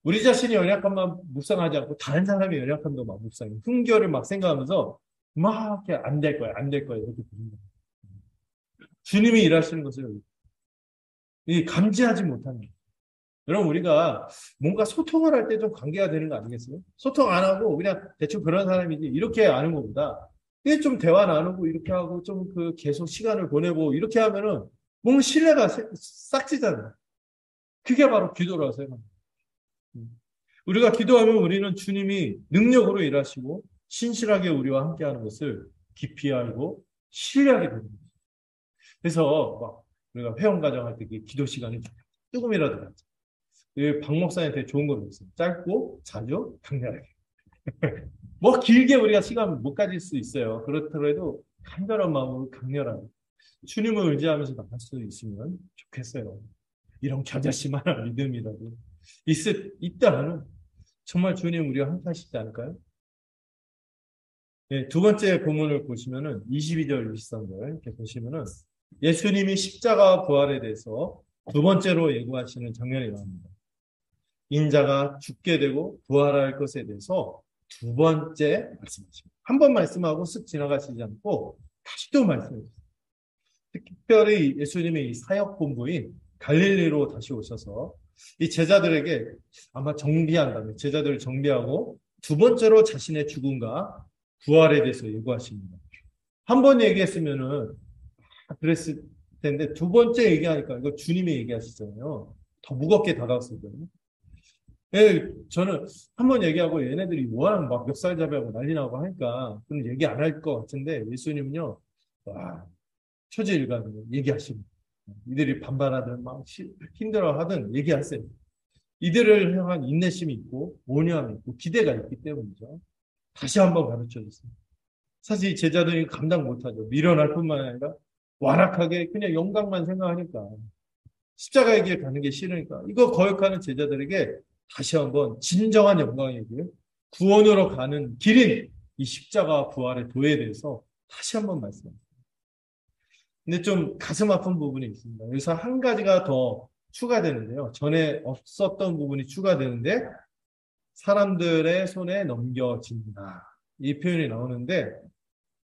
우리 자신이 연약함만 묵상하지 않고 다른 사람의 연약함도 막 묵상해요. 훈계를 막 생각하면서 막 이렇게 안 될 거야, 안 될 거야 이렇게 부른다. 주님이 일하시는 것을 감지하지 못하는 거예요. 여러분 우리가 뭔가 소통을 할 때 좀 관계가 되는 거 아니겠어요? 소통 안 하고 그냥 대충 그런 사람이지 이렇게 아는 것보다 이게 좀 대화 나누고 이렇게 하고 좀 그 계속 시간을 보내고 이렇게 하면은 뭔가 신뢰가 싹 찌잖아요. 그게 바로 기도라고 생각합니다. 우리가 기도하면 우리는 주님이 능력으로 일하시고 신실하게 우리와 함께하는 것을 깊이 알고 신뢰하게 됩니다. 그래서 막 우리가 회원가정 할 때 기도 시간이 조금이라도 갖자. 박 목사님한테 좋은 거 있어요. 짧고 자주 강렬하게. 뭐 길게 우리가 시간 못 가질 수 있어요. 그렇더라도 간절한 마음으로 강렬하게 주님을 의지하면서 나갈 수 있으면 좋겠어요. 이런 겨자씨만한 믿음이라도 있다면 정말 주님 우리와 함께 하시지 않을까요? 예, 두 번째 본문을 보시면은 22절, 23절 이렇게 보시면은 예수님이 십자가 부활에 대해서 두 번째로 예고하시는 장면이 나옵니다. 인자가 죽게 되고 부활할 것에 대해서 두 번째 말씀하십니다. 한 번 말씀하고 쓱 지나가시지 않고 다시 또 말씀해 주세요. 특별히 예수님의 이 사역 본부인 갈릴리로 다시 오셔서 이 제자들에게 아마 정비한 다음에 제자들을 정비하고 두 번째로 자신의 죽음과 부활에 대해서 예고하십니다. 한 번 얘기했으면은 그랬을 텐데 두 번째 얘기하니까 이거 주님이 얘기하시잖아요. 더 무겁게 다가왔을 거예요. 예, 저는 한 번 얘기하고 얘네들이 뭐하는 막 멱살잡이하고 난리 나고 하니까 그럼 얘기 안 할 것 같은데 예수님은요, 와, 처지일관을 얘기하십니다. 이들이 반발하든 막 힘들어하든 얘기하세요. 이들을 향한 인내심이 있고 온유함이 있고 기대가 있기 때문이죠. 다시 한번 가르쳐 주세요. 사실 이 제자들이 감당 못하죠. 밀어날 뿐만 아니라 완악하게 그냥 영광만 생각하니까 십자가의 길 가는 게 싫으니까 이거 거역하는 제자들에게 다시 한번 진정한 영광의 길, 구원으로 가는 길인 이 십자가 부활의 도에 대해서 다시 한번 말씀합니다. 근데 좀 가슴 아픈 부분이 있습니다. 여기서 한 가지가 더 추가되는데요. 전에 없었던 부분이 추가되는데 사람들의 손에 넘겨진다. 이 표현이 나오는데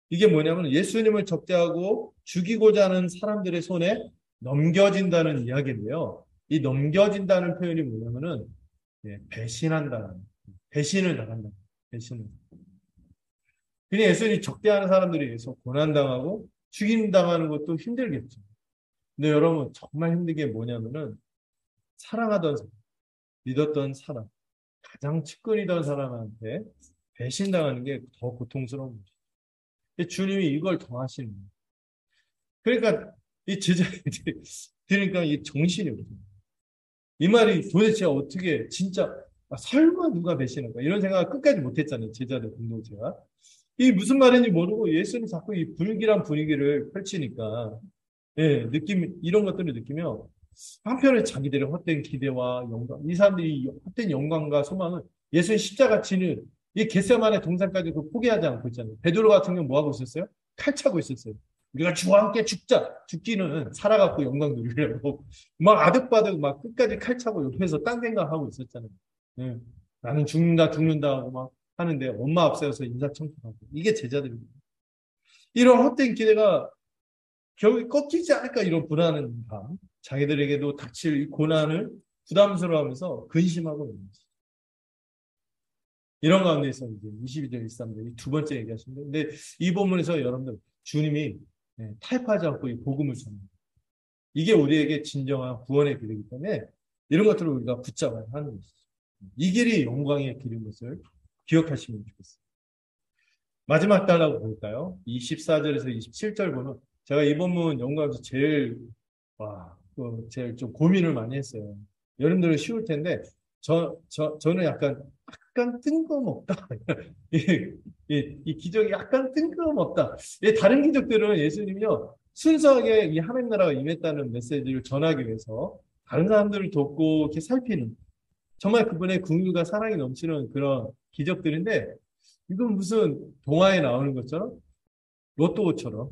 이게 뭐냐면 예수님을 적대하고 죽이고자 하는 사람들의 손에 넘겨진다는 이야기인데요. 이 넘겨진다는 표현이 뭐냐면은 배신한다. 배신을 당한다. 배신을. 그냥 예수님이 적대하는 사람들에 의해서 고난당하고 죽임당하는 것도 힘들겠죠. 근데 여러분 정말 힘든 게 뭐냐면은 사랑하던 사람, 믿었던 사람, 가장 측근이던 사람한테 배신당하는 게 더 고통스러운 거죠. 주님이 이걸 더 하시는 거예요. 그러니까 이 제자들이 들으니까 이 정신이 없어요. 이 말이 도대체 어떻게 진짜 설마 누가 배신할까 이런 생각을 끝까지 못했잖아요. 제자들 공동체가. 이 무슨 말인지 모르고 예수님 자꾸 이 불길한 분위기를 펼치니까 느낌 이런 것들을 느끼며 한편에 자기들의 헛된 기대와 영광 이 사람들이 헛된 영광과 소망을 예수의 십자가 지는 이 겟세마네 동산까지 그 포기하지 않고 있잖아요. 베드로 같은 경우 뭐 하고 있었어요? 칼 차고 있었어요. 우리가 주와 함께 죽자. 죽기는 살아갖고 영광 누리려고 막 아득바득 막 끝까지 칼 차고 옆에서 딴 생각하고 있었잖아요. 예. 나는 죽는다 죽는다 하고 막 하는데 엄마 앞세워서 인사청탁하고 이게 제자들입니다. 이런 헛된 기대가 결국에 꺾이지 않을까 이런 불안한 감 자기들에게도 닥칠 이 고난을 부담스러워하면서 근심하고 있는 거죠. 이런 가운데서 이제 22절, 23절 이 두 번째 얘기하시는데 근데 이 본문에서 여러분들 주님이 타협하지 않고 이 복음을 전합니다. 이게 우리에게 진정한 구원의 길이기 때문에 이런 것들을 우리가 붙잡아야 하는 것이죠. 이 길이 영광의 길인 것을 기억하시면 좋겠습니다. 마지막 단락을 볼까요? 24절에서 27절 보면 제가 이 본문 연구하면서 제일 좀 고민을 많이 했어요. 여러분들은 쉬울 텐데 저는 약간 뜬금없다. 이 기적이 약간 뜬금없다. 다른 기적들은 예수님이요 순수하게 이 하나님 나라가 임했다는 메시지를 전하기 위해서 다른 사람들을 돕고 이렇게 살피는 정말 그분의 긍휼과 사랑이 넘치는 그런 기적들인데 이건 무슨 동화에 나오는 것처럼 로또처럼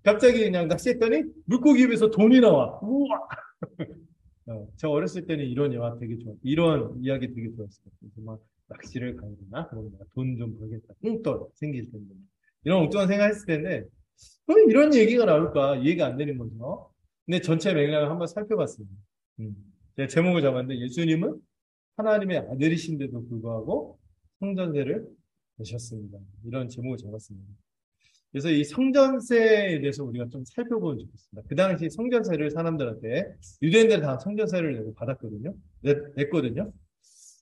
갑자기 그냥 낚시했더니 물고기 입에서 돈이 나와. 우와! 저 어렸을 때는 이런 영화 되게 좋아. 이런 이야기 되게 좋았어요. 그래서 막 낚시를 가야 그러면 내가 돈 좀 벌겠다. 웅떡 생길 텐데. 이런 엉뚱한 생각했을 텐데 왜 이런 얘기가 나올까 이해가 안 되는 거죠. 근데 전체 맥락을 한번 살펴봤습니다. 제가 제목을 잡았는데 예수님은 하나님의 아들이신데도 불구하고 성전세를 내셨습니다. 이런 제목을 잡았습니다. 그래서 이 성전세에 대해서 우리가 좀 살펴보면 좋겠습니다. 그 당시 성전세를 사람들한테 유대인들 다 성전세를 내고 받았거든요. 냈거든요.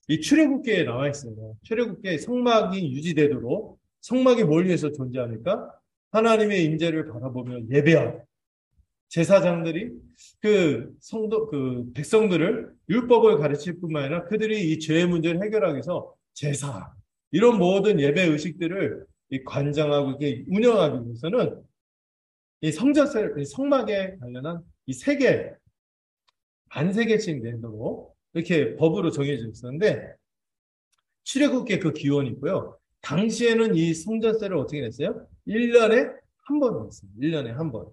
이 출애굽기에 나와 있어요. 출애굽기에 성막이 유지되도록 성막이 뭘 위해서 존재합니까? 하나님의 임재를 바라보며 예배하고 제사장들이 그 백성들을 율법을 가르칠 뿐만 아니라 그들이 이 죄의 문제를 해결하기 위해서 제사 이런 모든 예배 의식들을 이 관장하고 이게 운영하기 위해서는 이 성막에 관련한 이 반세 개씩 내도록 이렇게 법으로 정해져 있었는데 출애굽기에 그 기원이 있고요. 당시에는 이 성전세를 어떻게 냈어요? 1년에 한 번 냈어요. 1년에 한 번.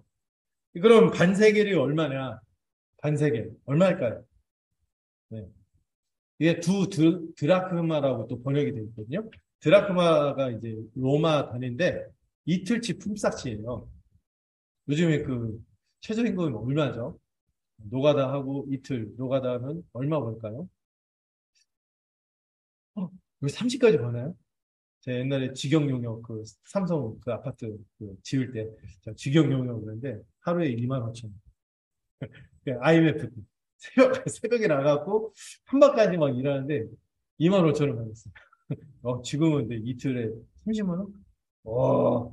그럼 반세겔이 얼마냐? 반세겔. 얼마일까요? 네. 이게 드라크마라고 또 번역이 되어 있거든요. 드라크마가 이제 로마 단위인데 이틀치 품삯이에요. 요즘에 그 최저임금이 얼마죠? 노가다 하고 이틀, 노가다 하면 얼마 벌까요? 왜 30까지 버나요? 제가 옛날에 직영용역 그 삼성 그 아파트 그 지을 때 제가 직영용역 그랬는데 하루에 2만 5천 원. IMF 때. 새벽에 나가고 한밤까지 막 일하는데 2만 5천 원 받았어요. 지금은 근데 이틀에 30만 원? 와.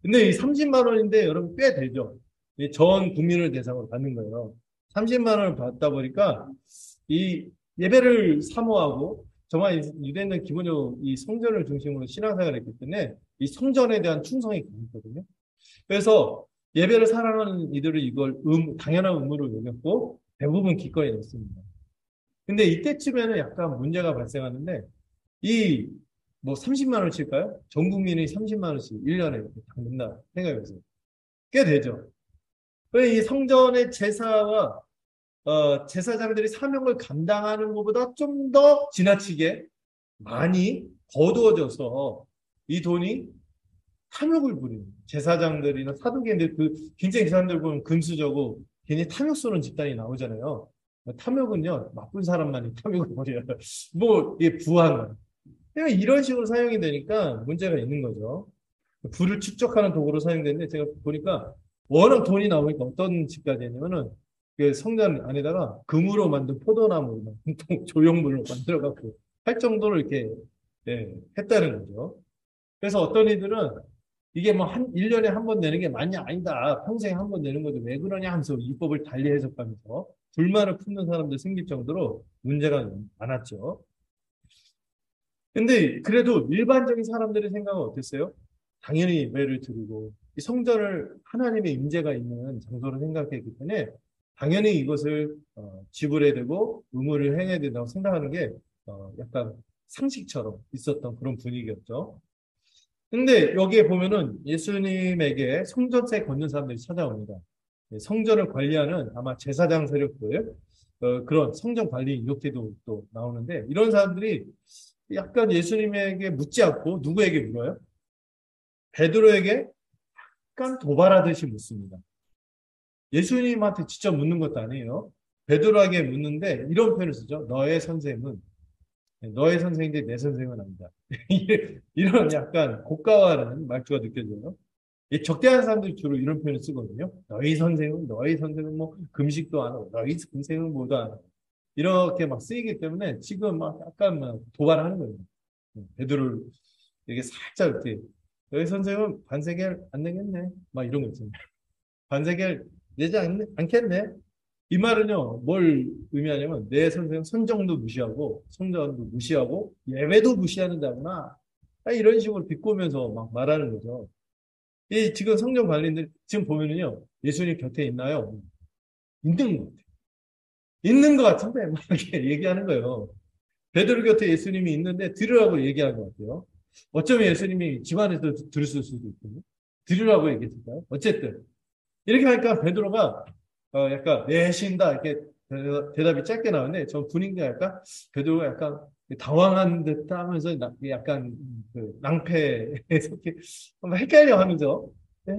근데 이 30만 원인데 여러분 꽤 되죠. 이 전 국민을 대상으로 받는 거예요. 30만 원을 받다 보니까 이 예배를 사모하고 정말 유대인은 기본적으로 이 성전을 중심으로 신앙생활을 했기 때문에 이 성전에 대한 충성이 강했거든요. 그래서 예배를 사랑하는 이들은 이걸 당연한 의무로 여겼고 대부분 기꺼이 냈습니다. 근데 이때쯤에는 약간 문제가 발생하는데 이 뭐 30만 원씩일까요? 전 국민이 30만 원씩 1년에 이렇게 다 낸다 생각해보세요. 꽤 되죠. 이 성전의 제사와 제사장들이 사명을 감당하는 것보다 좀 더 지나치게 많이 거두어져서 이 돈이 탐욕을 부리는 제사장들이나 사두개인들 그 굉장히 그 사람들 보면 금수저고 굉장히 탐욕스러운 집단이 나오잖아요. 탐욕은요 나쁜 사람만이 탐욕을 부려요. 뭐 이게 부한 거예요. 그러니까 이런 식으로 사용이 되니까 문제가 있는 거죠. 부를 축적하는 도구로 사용되는데 제가 보니까 워낙 돈이 나오니까 어떤 집까지 했냐면은 그 성전 안에다가 금으로 만든 포도나무 조형물로 만들어갖고 할 정도로 이렇게 예, 했다는 거죠. 그래서 어떤 이들은 이게 뭐 1년에 한 번 내는 게 맞냐 아니다. 평생에 한 번 내는 건데 왜 그러냐 하면서 입법을 달리 해석하면서 불만을 품는 사람들 생길 정도로 문제가 많았죠. 근데 그래도 일반적인 사람들의 생각은 어땠어요? 당연히 예배를 드리고 이 성전을 하나님의 임재가 있는 장소로 생각했기 때문에 당연히 이것을 지불해야 되고 의무를 행해야 된다고 생각하는 게 약간 상식처럼 있었던 그런 분위기였죠. 근데 여기에 보면은 예수님에게 성전세 걷는 사람들이 찾아옵니다. 성전을 관리하는 아마 제사장 세력들, 그런 성전 관리 이렇게도 또 나오는데 이런 사람들이 약간 예수님에게 묻지 않고 누구에게 물어요? 베드로에게 약간 도발하듯이 묻습니다. 예수님한테 직접 묻는 것도 아니에요. 베드로에게 묻는데 이런 표현을 쓰죠. 너의 선생인데 내 선생은 아니다. 이런 약간 고가와는 말투가 느껴져요. 이 적대하는 사람들이 주로 이런 표현을 쓰거든요. 너희 선생은 뭐 금식도 안 하고, 너희 선생은 뭐도 안 하고. 이렇게 막 쓰이기 때문에 지금 막 약간 막 도발하는 거예요. 베드로를 이게 살짝 이렇게, 너희 선생은 반세겔 안 내겠네. 막 이런 거 있잖아요. 반세겔 내지 않겠네. 이 말은요, 뭘 의미하냐면, 내 선생 선정도 무시하고, 성전도 무시하고, 예배도 무시하는다구나. 이런 식으로 비꼬면서 막 말하는 거죠. 이 지금 성전 관리인들, 지금 보면은요, 예수님 곁에 있나요? 있는 것 같아요. 있는 것 같은데, 막 이렇게 얘기하는 거예요. 베드로 곁에 예수님이 있는데, 들으라고 얘기하는 것 같아요. 어쩌면 예수님이 집안에서 들었을 수도 있고, 들으라고 얘기했을까요? 어쨌든. 이렇게 하니까 베드로가 약간 내쉰다 이렇게 대답이 짧게 나오는데 전 분위기가 약간 베드로가 약간 당황한 듯 하면서 약간 그 낭패에 속해 헷갈려 하면서 네,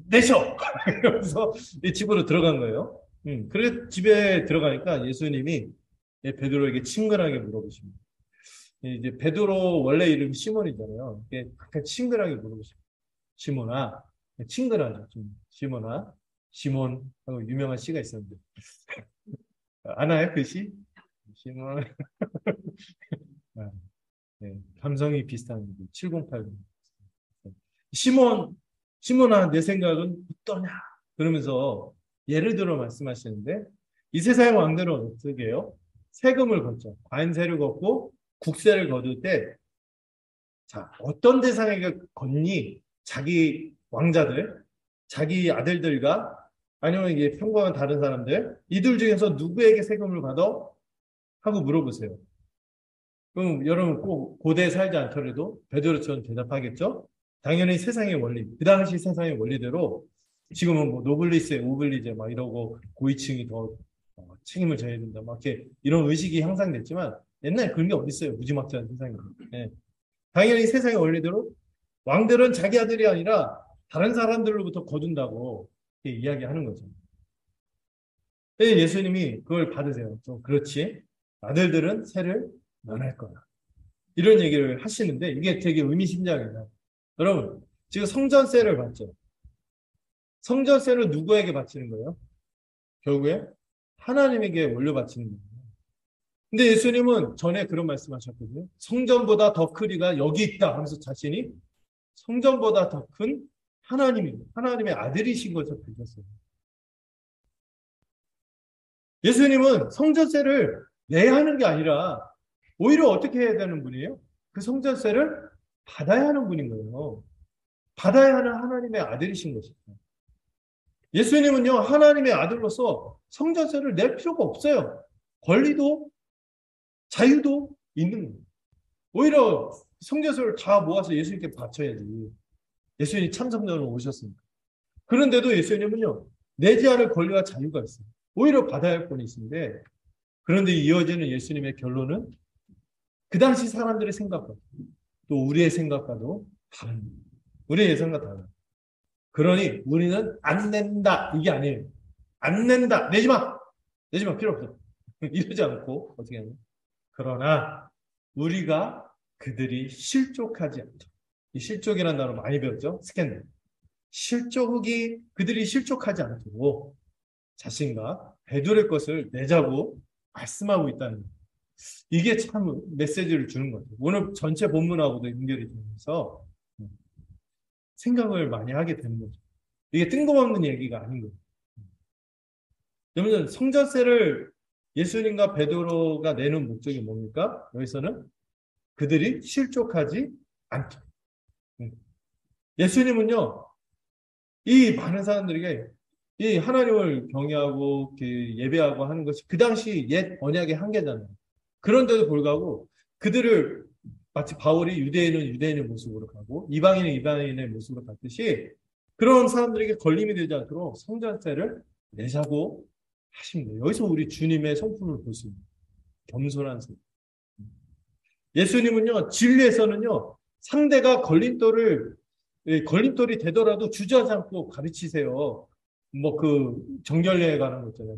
내셔 그러면서 집으로 들어간 거예요. 그래 집에 들어가니까 예수님이 베드로에게 친근하게 물어보십니다. 이제 베드로 원래 이름이 시몬이잖아요. 약간 친근하게 물어보십니다. 시몬아, 친근하죠. 좀 시몬아, 시몬 하고 유명한 시가 있었는데 아나요 그 시? 시몬. 아, 네, 감성이 비슷한 708. 시몬, 시몬아 내 생각은 어떠냐? 그러면서 예를 들어 말씀하시는데 이 세상의 왕들은 어떻게 해요? 세금을 걷죠. 관세를 걷고 국세를 거둘 때 자, 어떤 대상에게 걷니? 자기 왕자들, 자기 아들들과 아니면 이게 평범한 다른 사람들, 이들 중에서 누구에게 세금을 받아? 하고 물어보세요. 그럼 여러분 꼭 고대에 살지 않더라도 베드로처럼 대답하겠죠? 당연히 세상의 원리, 그 당시 세상의 원리대로 지금은 뭐 노블리세, 오블리제 막 이러고 고위층이 더 책임을 져야 된다. 막 이렇게 이런 의식이 형성됐지만 옛날에 그런 게 어디 있어요? 무지막지한 세상에. 예. 당연히 세상의 원리대로 왕들은 자기 아들이 아니라 다른 사람들로부터 거둔다고 이야기하는 거죠. 예수님이 그걸 받으세요. 좀 그렇지. 아들들은 세를 면할 거야. 이런 얘기를 하시는데 이게 되게 의미심장해요. 여러분, 지금 성전세를 받죠. 성전세는 누구에게 바치는 거예요? 결국에 하나님에게 올려 바치는 거예요. 근데 예수님은 전에 그런 말씀하셨거든요. 성전보다 더 크리가 여기 있다 하면서 자신이 성전보다 더 큰 하나님의 아들이신 것을 밝혔어요. 예수님은 성전세를 내야 하는 게 아니라 오히려 어떻게 해야 되는 분이에요? 그 성전세를 받아야 하는 분인 거예요. 받아야 하는 하나님의 아들이신 것입니다. 예수님은요, 하나님의 아들로서 성전세를 낼 필요가 없어요. 권리도 자유도 있는 거예요. 오히려 성전세를 다 모아서 예수님께 바쳐야지. 예수님이 참성전으로 오셨습니다. 그런데도 예수님은요, 내지 않을 권리와 자유가 있어요. 오히려 받아야 할 권이 있는데, 그런데 이어지는 예수님의 결론은 그 당시 사람들의 생각과 또 우리의 생각과도 다릅니다. 우리의 예상과 달라요. 그러니 우리는 안 낸다 이게 아니에요. 안 낸다 내지 마 필요 없어. 이러지 않고 어떻게 하냐. 그러나 우리가 그들이 실족하지 않도록 이 실족이라는 단어 많이 배웠죠. 스캔들 그들이 실족하지 않도록 자신과 베드로의 것을 내자고 말씀하고 있다는 거예요. 이게 참 메시지를 주는 거죠. 오늘 전체 본문하고도 연결이 되면서 생각을 많이 하게 되는 거죠. 이게 뜬금없는 얘기가 아닌 거예요. 여러분, 성전세를 예수님과 베드로가 내는 목적이 뭡니까? 여기서는 그들이 실족하지 않도록. 예수님은요, 이 많은 사람들에게 이 하나님을 경외하고 예배하고 하는 것이 그 당시 옛 언약의 한계잖아요. 그런데도 불구하고 그들을 마치 바울이 유대인은 유대인의 모습으로 가고 이방인은 이방인의 모습으로 갔듯이 그런 사람들에게 걸림이 되지 않도록 성전세를 내자고 하십니다. 여기서 우리 주님의 성품을 볼 수 있습니다. 겸손한 성. 예수님은요, 진리에서는요, 상대가 걸림돌이 되더라도 주저하지 않고 가르치세요. 뭐 정결례에 관한 거 있잖아요.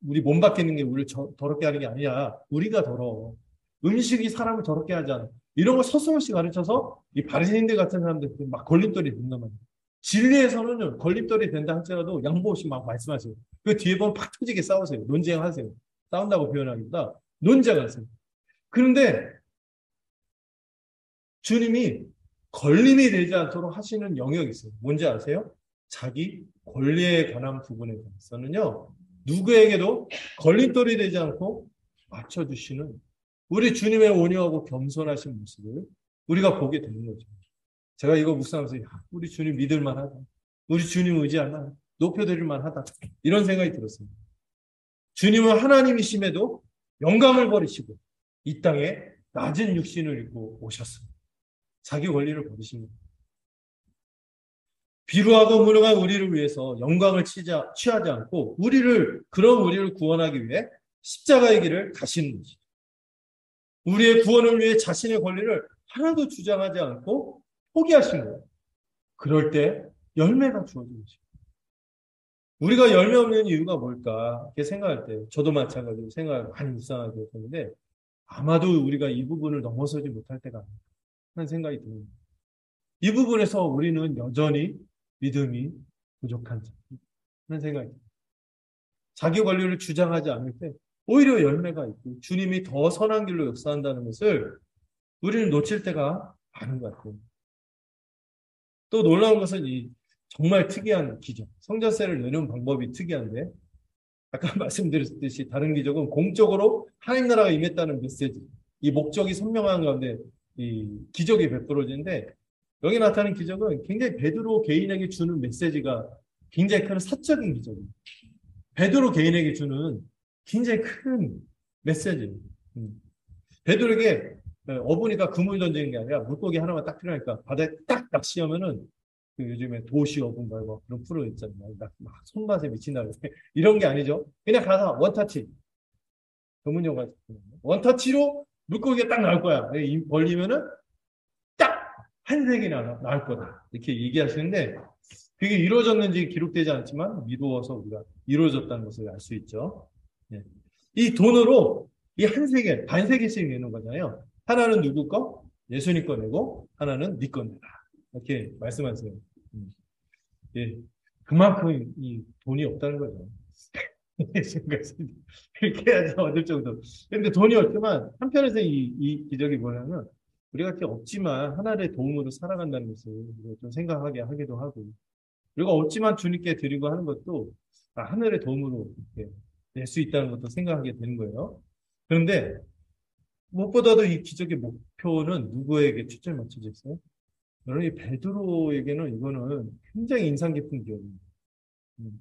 우리 몸 밖에 있는 게 우리를 더럽게 하는 게 아니야. 우리가 더러워. 음식이 사람을 더럽게 하지 않아. 이런 거 서슴없이 가르쳐서 이 바리새인들 같은 사람들 막 걸림돌이 된단 말이에요. 진리에서는 걸림돌이 된다 할지라도 양보 없이 막 말씀하세요. 그 뒤에 보면 팍 터지게 싸우세요. 논쟁하세요. 싸운다고 표현하기보다 논쟁하세요. 그런데 주님이 걸림이 되지 않도록 하시는 영역이 있어요. 뭔지 아세요? 자기 권리에 관한 부분에 대해서는요. 누구에게도 걸림돌이 되지 않고 맞춰주시는 우리 주님의 온유하고 겸손하신 모습을 우리가 보게 되는 거죠. 제가 이거 묵상하면서 우리 주님 믿을만 하다. 우리 주님 의지할 만 높여드릴 만하다. 이런 생각이 들었습니다. 주님은 하나님이심에도 영광을 버리시고 이 땅에 낮은 육신을 입고 오셨습니다. 자기 권리를 버리십니다. 비루하고 무능한 우리를 위해서 영광을 취하지 않고 그런 우리를 구원하기 위해 십자가의 길을 가시는 것이죠. 우리의 구원을 위해 자신의 권리를 하나도 주장하지 않고 포기하신 거예요. 그럴 때 열매가 주어지는 것이죠. 우리가 열매 없는 이유가 뭘까? 이렇게 생각할 때 저도 마찬가지로 생각을 많이 묵상하게 됐는데 아마도 우리가 이 부분을 넘어서지 못할 때가 아닐까 하는 생각이 듭니다. 이 부분에서 우리는 여전히 믿음이 부족한 하는 생각이 듭니다. 자기 권리를 주장하지 않을 때 오히려 열매가 있고 주님이 더 선한 길로 역사한다는 것을 우리는 놓칠 때가 많은 것 같아요. 또 놀라운 것은 이 정말 특이한 기적. 성전세를 내는 방법이 특이한데 아까 말씀드렸듯이 다른 기적은 공적으로 하나님 나라가 임했다는 메시지. 이 목적이 선명한 가운데 이 기적이 베풀어지는데 여기 나타나는 기적은 굉장히 베드로 개인에게 주는 메시지가 굉장히 큰 사적인 기적입니다. 베드로 개인에게 주는 굉장히 큰 메시지입니다. 베드로에게 어부니까 그물 던지는 게 아니라 물고기 하나만 딱 필요하니까 바다에 딱 낚시하면은 그 요즘에 도시 어부인가 뭐 그런 프로 있잖아요. 막 손맛에 미친다고 이런 게 아니죠. 그냥 가서 원터치 전문 용어 원터치로 물고기가 딱 나올 거야. 입 벌리면은 딱 한색이 나올 거다. 이렇게 얘기하시는데 그게 이루어졌는지 기록되지 않지만 미루어서 우리가 이루어졌다는 것을 알 수 있죠. 예. 이 돈으로 이 한 세계, 반 세계씩 내는 거잖아요. 하나는 누구 거? 예수님 거 내고 하나는 네 거 내라. 이렇게 말씀하세요. 음. 예. 그만큼 이 돈이 없다는 거죠. 그렇게 해야지 얻을 정도. 근데 돈이 없지만 한편에서 이 기적이 뭐냐면 우리가 이렇게 없지만 하나님의 도움으로 살아간다는 것을 좀 생각하게 하기도 하고 그리고 없지만 주님께 드리고 하는 것도 하늘의 도움으로 낼 수 있다는 것도 생각하게 되는 거예요. 그런데 무엇보다도 이 기적의 목표는 누구에게 초점이 맞춰져 있어요? 여러분, 이 베드로에게는 이거는 굉장히 인상 깊은 기억입니다. 음.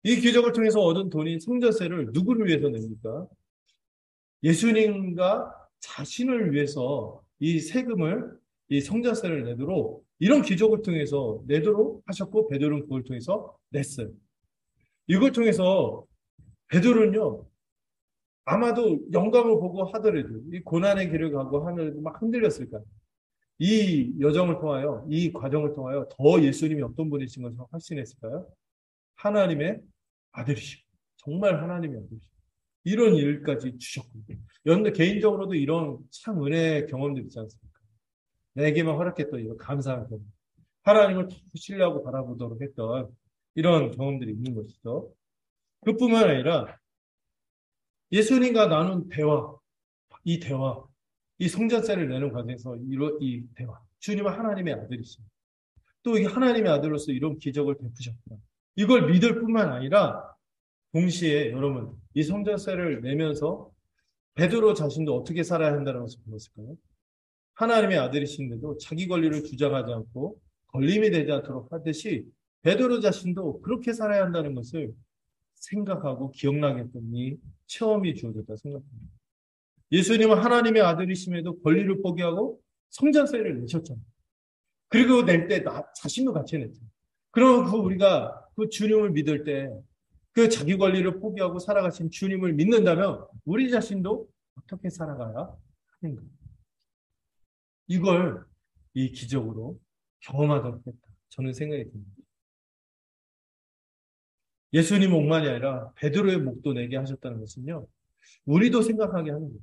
이 기적을 통해서 얻은 돈이 성전세를 누구를 위해서 냅니까? 예수님과 자신을 위해서 이 세금을, 이 성전세를 내도록 이런 기적을 통해서 내도록 하셨고 베드로는 그걸 통해서 냈어요. 이걸 통해서 베드로는요, 아마도 영광을 보고 하더라도 이 고난의 길을 가고 하늘도 막 흔들렸을 거예요. 이 여정을 통하여, 이 과정을 통하여 더 예수님이 어떤 분이신 것을 확신했을까요? 하나님의 아들이시고, 정말 하나님의 아들이시고, 이런 일까지 주셨군요. 여러분들 개인적으로도 이런 참 은혜의 경험들 있지 않습니까? 내게만 허락했던 이런 감사한 경험. 하나님을 신뢰하고 바라보도록 했던 이런 경험들이 있는 것이죠. 그뿐만 아니라 예수님과 나눈 대화, 이 대화, 이 성전세를 내는 과정에서 이 대화, 주님은 하나님의 아들이십니다. 또 이 하나님의 아들로서 이런 기적을 베푸셨구나. 이걸 믿을 뿐만 아니라 동시에 여러분 이 성전세를 내면서 베드로 자신도 어떻게 살아야 한다는 것을 배웠을까요? 하나님의 아들이신데도 자기 권리를 주장하지 않고 걸림이 되지 않도록 하듯이 베드로 자신도 그렇게 살아야 한다는 것을 생각하고 기억나게 했던 이 체험이 주어졌다 생각합니다. 예수님은 하나님의 아들이심에도 권리를 포기하고 성전세를 내셨잖아요. 그리고 낼 때 나 자신도 같이 냈죠. 그럼 우리가 그 주님을 믿을 때 그 자기 권리를 포기하고 살아가신 주님을 믿는다면 우리 자신도 어떻게 살아가야 하는가? 이걸 이 기적으로 경험하도록 했다. 저는 생각이 듭니다. 예수님 목만이 아니라 베드로의 목도 내게 하셨다는 것은요. 우리도 생각하게 하는 거예요.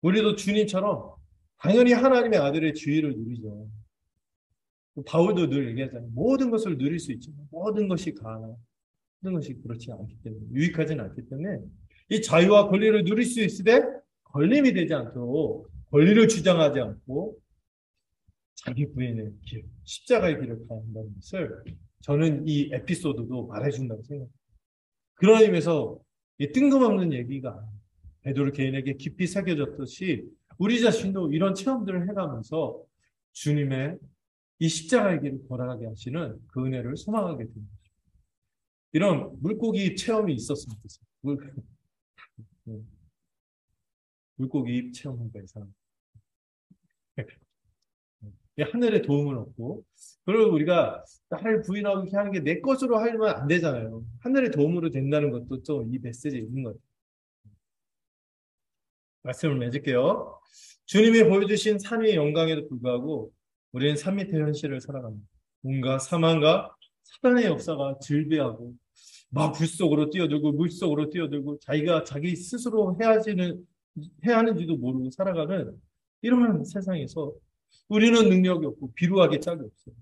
우리도 주님처럼 당연히 하나님의 아들의 지위를 누리죠. 바울도 늘 얘기하잖아요. 모든 것을 누릴 수 있지만 모든 것이 가능한 모든 것이 그렇지 않기 때문에 유익하지는 않기 때문에 이 자유와 권리를 누릴 수 있을 때 걸림이 되지 않도록 권리를 주장하지 않고 자기 부인의 길, 십자가의 길을 가야 한다는 것을 저는 이 에피소드도 말해준다고 생각합니다. 그런 의미에서 이 뜬금없는 얘기가 베드로 개인에게 깊이 새겨졌듯이 우리 자신도 이런 체험들을 해가면서 주님의 이 십자가의 길을 걸어가게 하시는 그 은혜를 소망하게 됩니다. 이런 물고기 체험이 있었으면 좋겠어요. 물고기 체험한 거 이상. 하늘의 도움을 얻고, 그리고 우리가 나를 부인하고 이렇게 하는 게 내 것으로 하려면 안 되잖아요. 하늘의 도움으로 된다는 것도 또 이 메시지에 있는 것 같아요. 말씀을 맺을게요. 주님이 보여주신 산위의 영광에도 불구하고 우리는 산 밑의 현실을 살아갑니다. 뭔가 사망과 사단의 역사가 질비하고 막 불 속으로 뛰어들고 물 속으로 뛰어들고 자기가 자기 스스로 해야 하는지도 모르고 살아가는 이런 세상에서 우리는 능력이 없고 비루하게 짝이 없어요.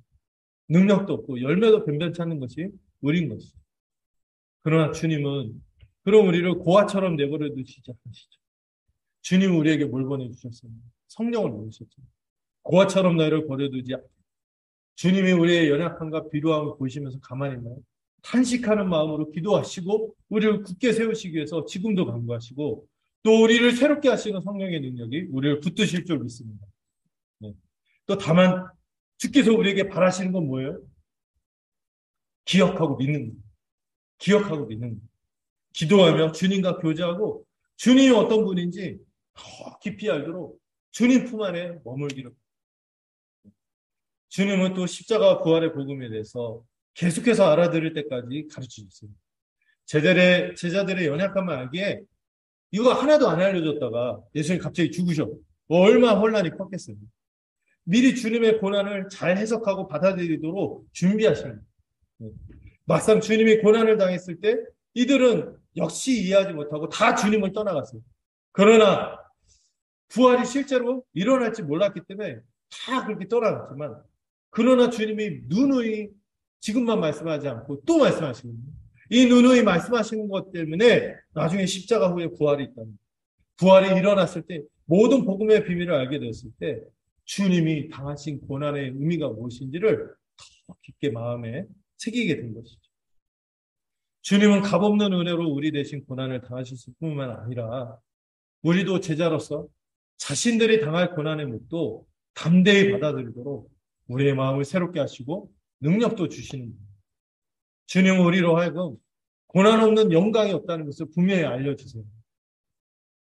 능력도 없고 열매도 변변치 않는 것이 우리인 것이죠. 그러나 주님은 그런 우리를 고아처럼 내버려 두시지 않으시죠. 주님은 우리에게 뭘 보내주셨어요? 성령을 보내주셨죠. 고아처럼 너희를 버려두지 않고 주님이 우리의 연약함과 비루함을 보시면서 가만히 있나요? 탄식하는 마음으로 기도하시고 우리를 굳게 세우시기 위해서 지금도 간구하시고 또 우리를 새롭게 하시는 성령의 능력이 우리를 붙드실 줄 믿습니다. 네. 또 다만 주께서 우리에게 바라시는 건 뭐예요? 기억하고 믿는 것. 기억하고 믿는 것. 기도하며 주님과 교제하고 주님이 어떤 분인지 깊이 알도록 주님 품 안에 머물기를. 주님은 또 십자가 부활의 복음에 대해서 계속해서 알아들을 때까지 가르쳐 주세요. 제자들의 연약함을 알기에 이거 하나도 안 알려줬다가 예수님 갑자기 죽으셔. 얼마나 혼란이 컸겠어요. 미리 주님의 고난을 잘 해석하고 받아들이도록 준비하시는 거예요. 막상 주님이 고난을 당했을 때 이들은 역시 이해하지 못하고 다 주님을 떠나갔어요. 그러나 부활이 실제로 일어날지 몰랐기 때문에 다 그렇게 떠나갔지만 그러나 주님이 누누이 지금만 말씀하지 않고 또 말씀하시는 거예요. 이 누누이 말씀하시는 것 때문에 나중에 십자가 후에 부활이 있다는 거예요. 부활이 일어났을 때 모든 복음의 비밀을 알게 되었을 때 주님이 당하신 고난의 의미가 무엇인지를 더 깊게 마음에 새기게 된 것이죠. 주님은 값없는 은혜로 우리 대신 고난을 당하셨을 뿐만 아니라 우리도 제자로서 자신들이 당할 고난의 몫도 담대히 받아들이도록 우리의 마음을 새롭게 하시고 능력도 주시는 거예요. 주님은 우리로 하여금 고난 없는 영광이 없다는 것을 분명히 알려주세요.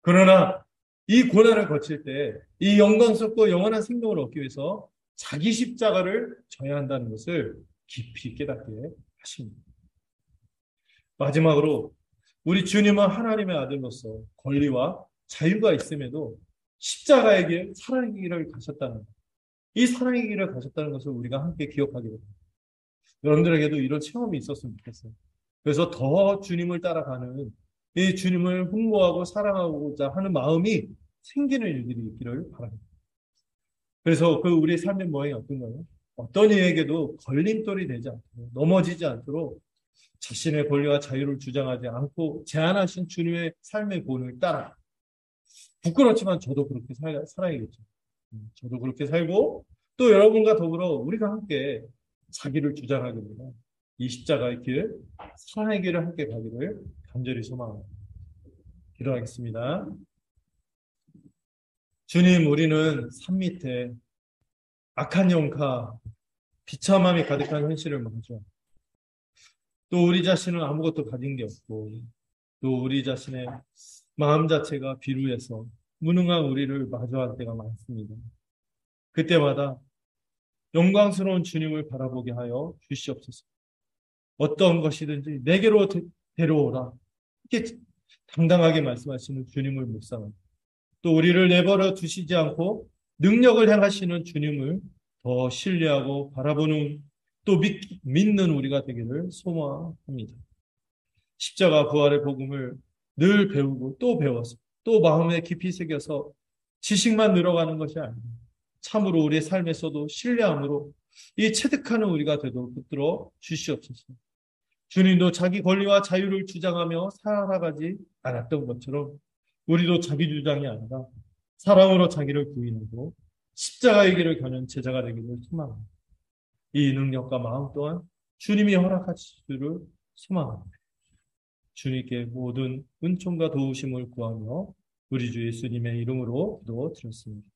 그러나 이 고난을 거칠 때 이 영광스럽고 영원한 생명을 얻기 위해서 자기 십자가를 져야 한다는 것을 깊이 깨닫게 하십니다. 마지막으로 우리 주님은 하나님의 아들로서 권리와 자유가 있음에도 십자가의 길, 사랑의 길을 가셨다는 것. 이 사랑의 길을 가셨다는 것을 우리가 함께 기억하게 됩니다. 여러분들에게도 이런 체험이 있었으면 좋겠어요. 그래서 더 주님을 따라가는 이 주님을 홍보하고 사랑하고자 하는 마음이 생기는 일들이 있기를 바랍니다. 그래서 그 우리의 삶의 모양이 어떤가요? 어떤 이에게도 걸림돌이 되지 않도록 넘어지지 않도록 자신의 권리와 자유를 주장하지 않고 제안하신 주님의 삶의 본을 따라 부끄럽지만 저도 그렇게 살아야겠죠. 저도 그렇게 살고 또 여러분과 더불어 우리가 함께 자기를 주장하기보다 이 십자가의 길, 사랑의 길을 함께 가기를 간절히 소망합니다. 기도하겠습니다. 주님, 우리는 산 밑에 악한 영과 비참함이 가득한 현실을 마주하고 또 우리 자신은 아무것도 가진 게 없고 또 우리 자신의 마음 자체가 비루해서 무능한 우리를 마주할 때가 많습니다. 그때마다 영광스러운 주님을 바라보게 하여 주시옵소서. 어떤 것이든지 내게로 데려오라. 이렇게 당당하게 말씀하시는 주님을 묵상하고 또 우리를 내버려 두시지 않고 능력을 행하시는 주님을 더 신뢰하고 바라보는 또 믿는 우리가 되기를 소망합니다. 십자가 부활의 복음을 늘 배우고 또 배워서 또 마음에 깊이 새겨서 지식만 늘어가는 것이 아닙니다. 참으로 우리의 삶에서도 신뢰함으로 이 체득하는 우리가 되도록 붙들어 주시옵소서. 주님도 자기 권리와 자유를 주장하며 살아가지 않았던 것처럼 우리도 자기 주장이 아니라 사랑으로 자기를 부인하고 십자가의 길을 가는 제자가 되기를 소망합니다. 이 능력과 마음 또한 주님이 허락하실 줄을 소망합니다. 주님께 모든 은총과 도우심을 구하며 우리 주 예수님의 이름으로 기도드렸습니다.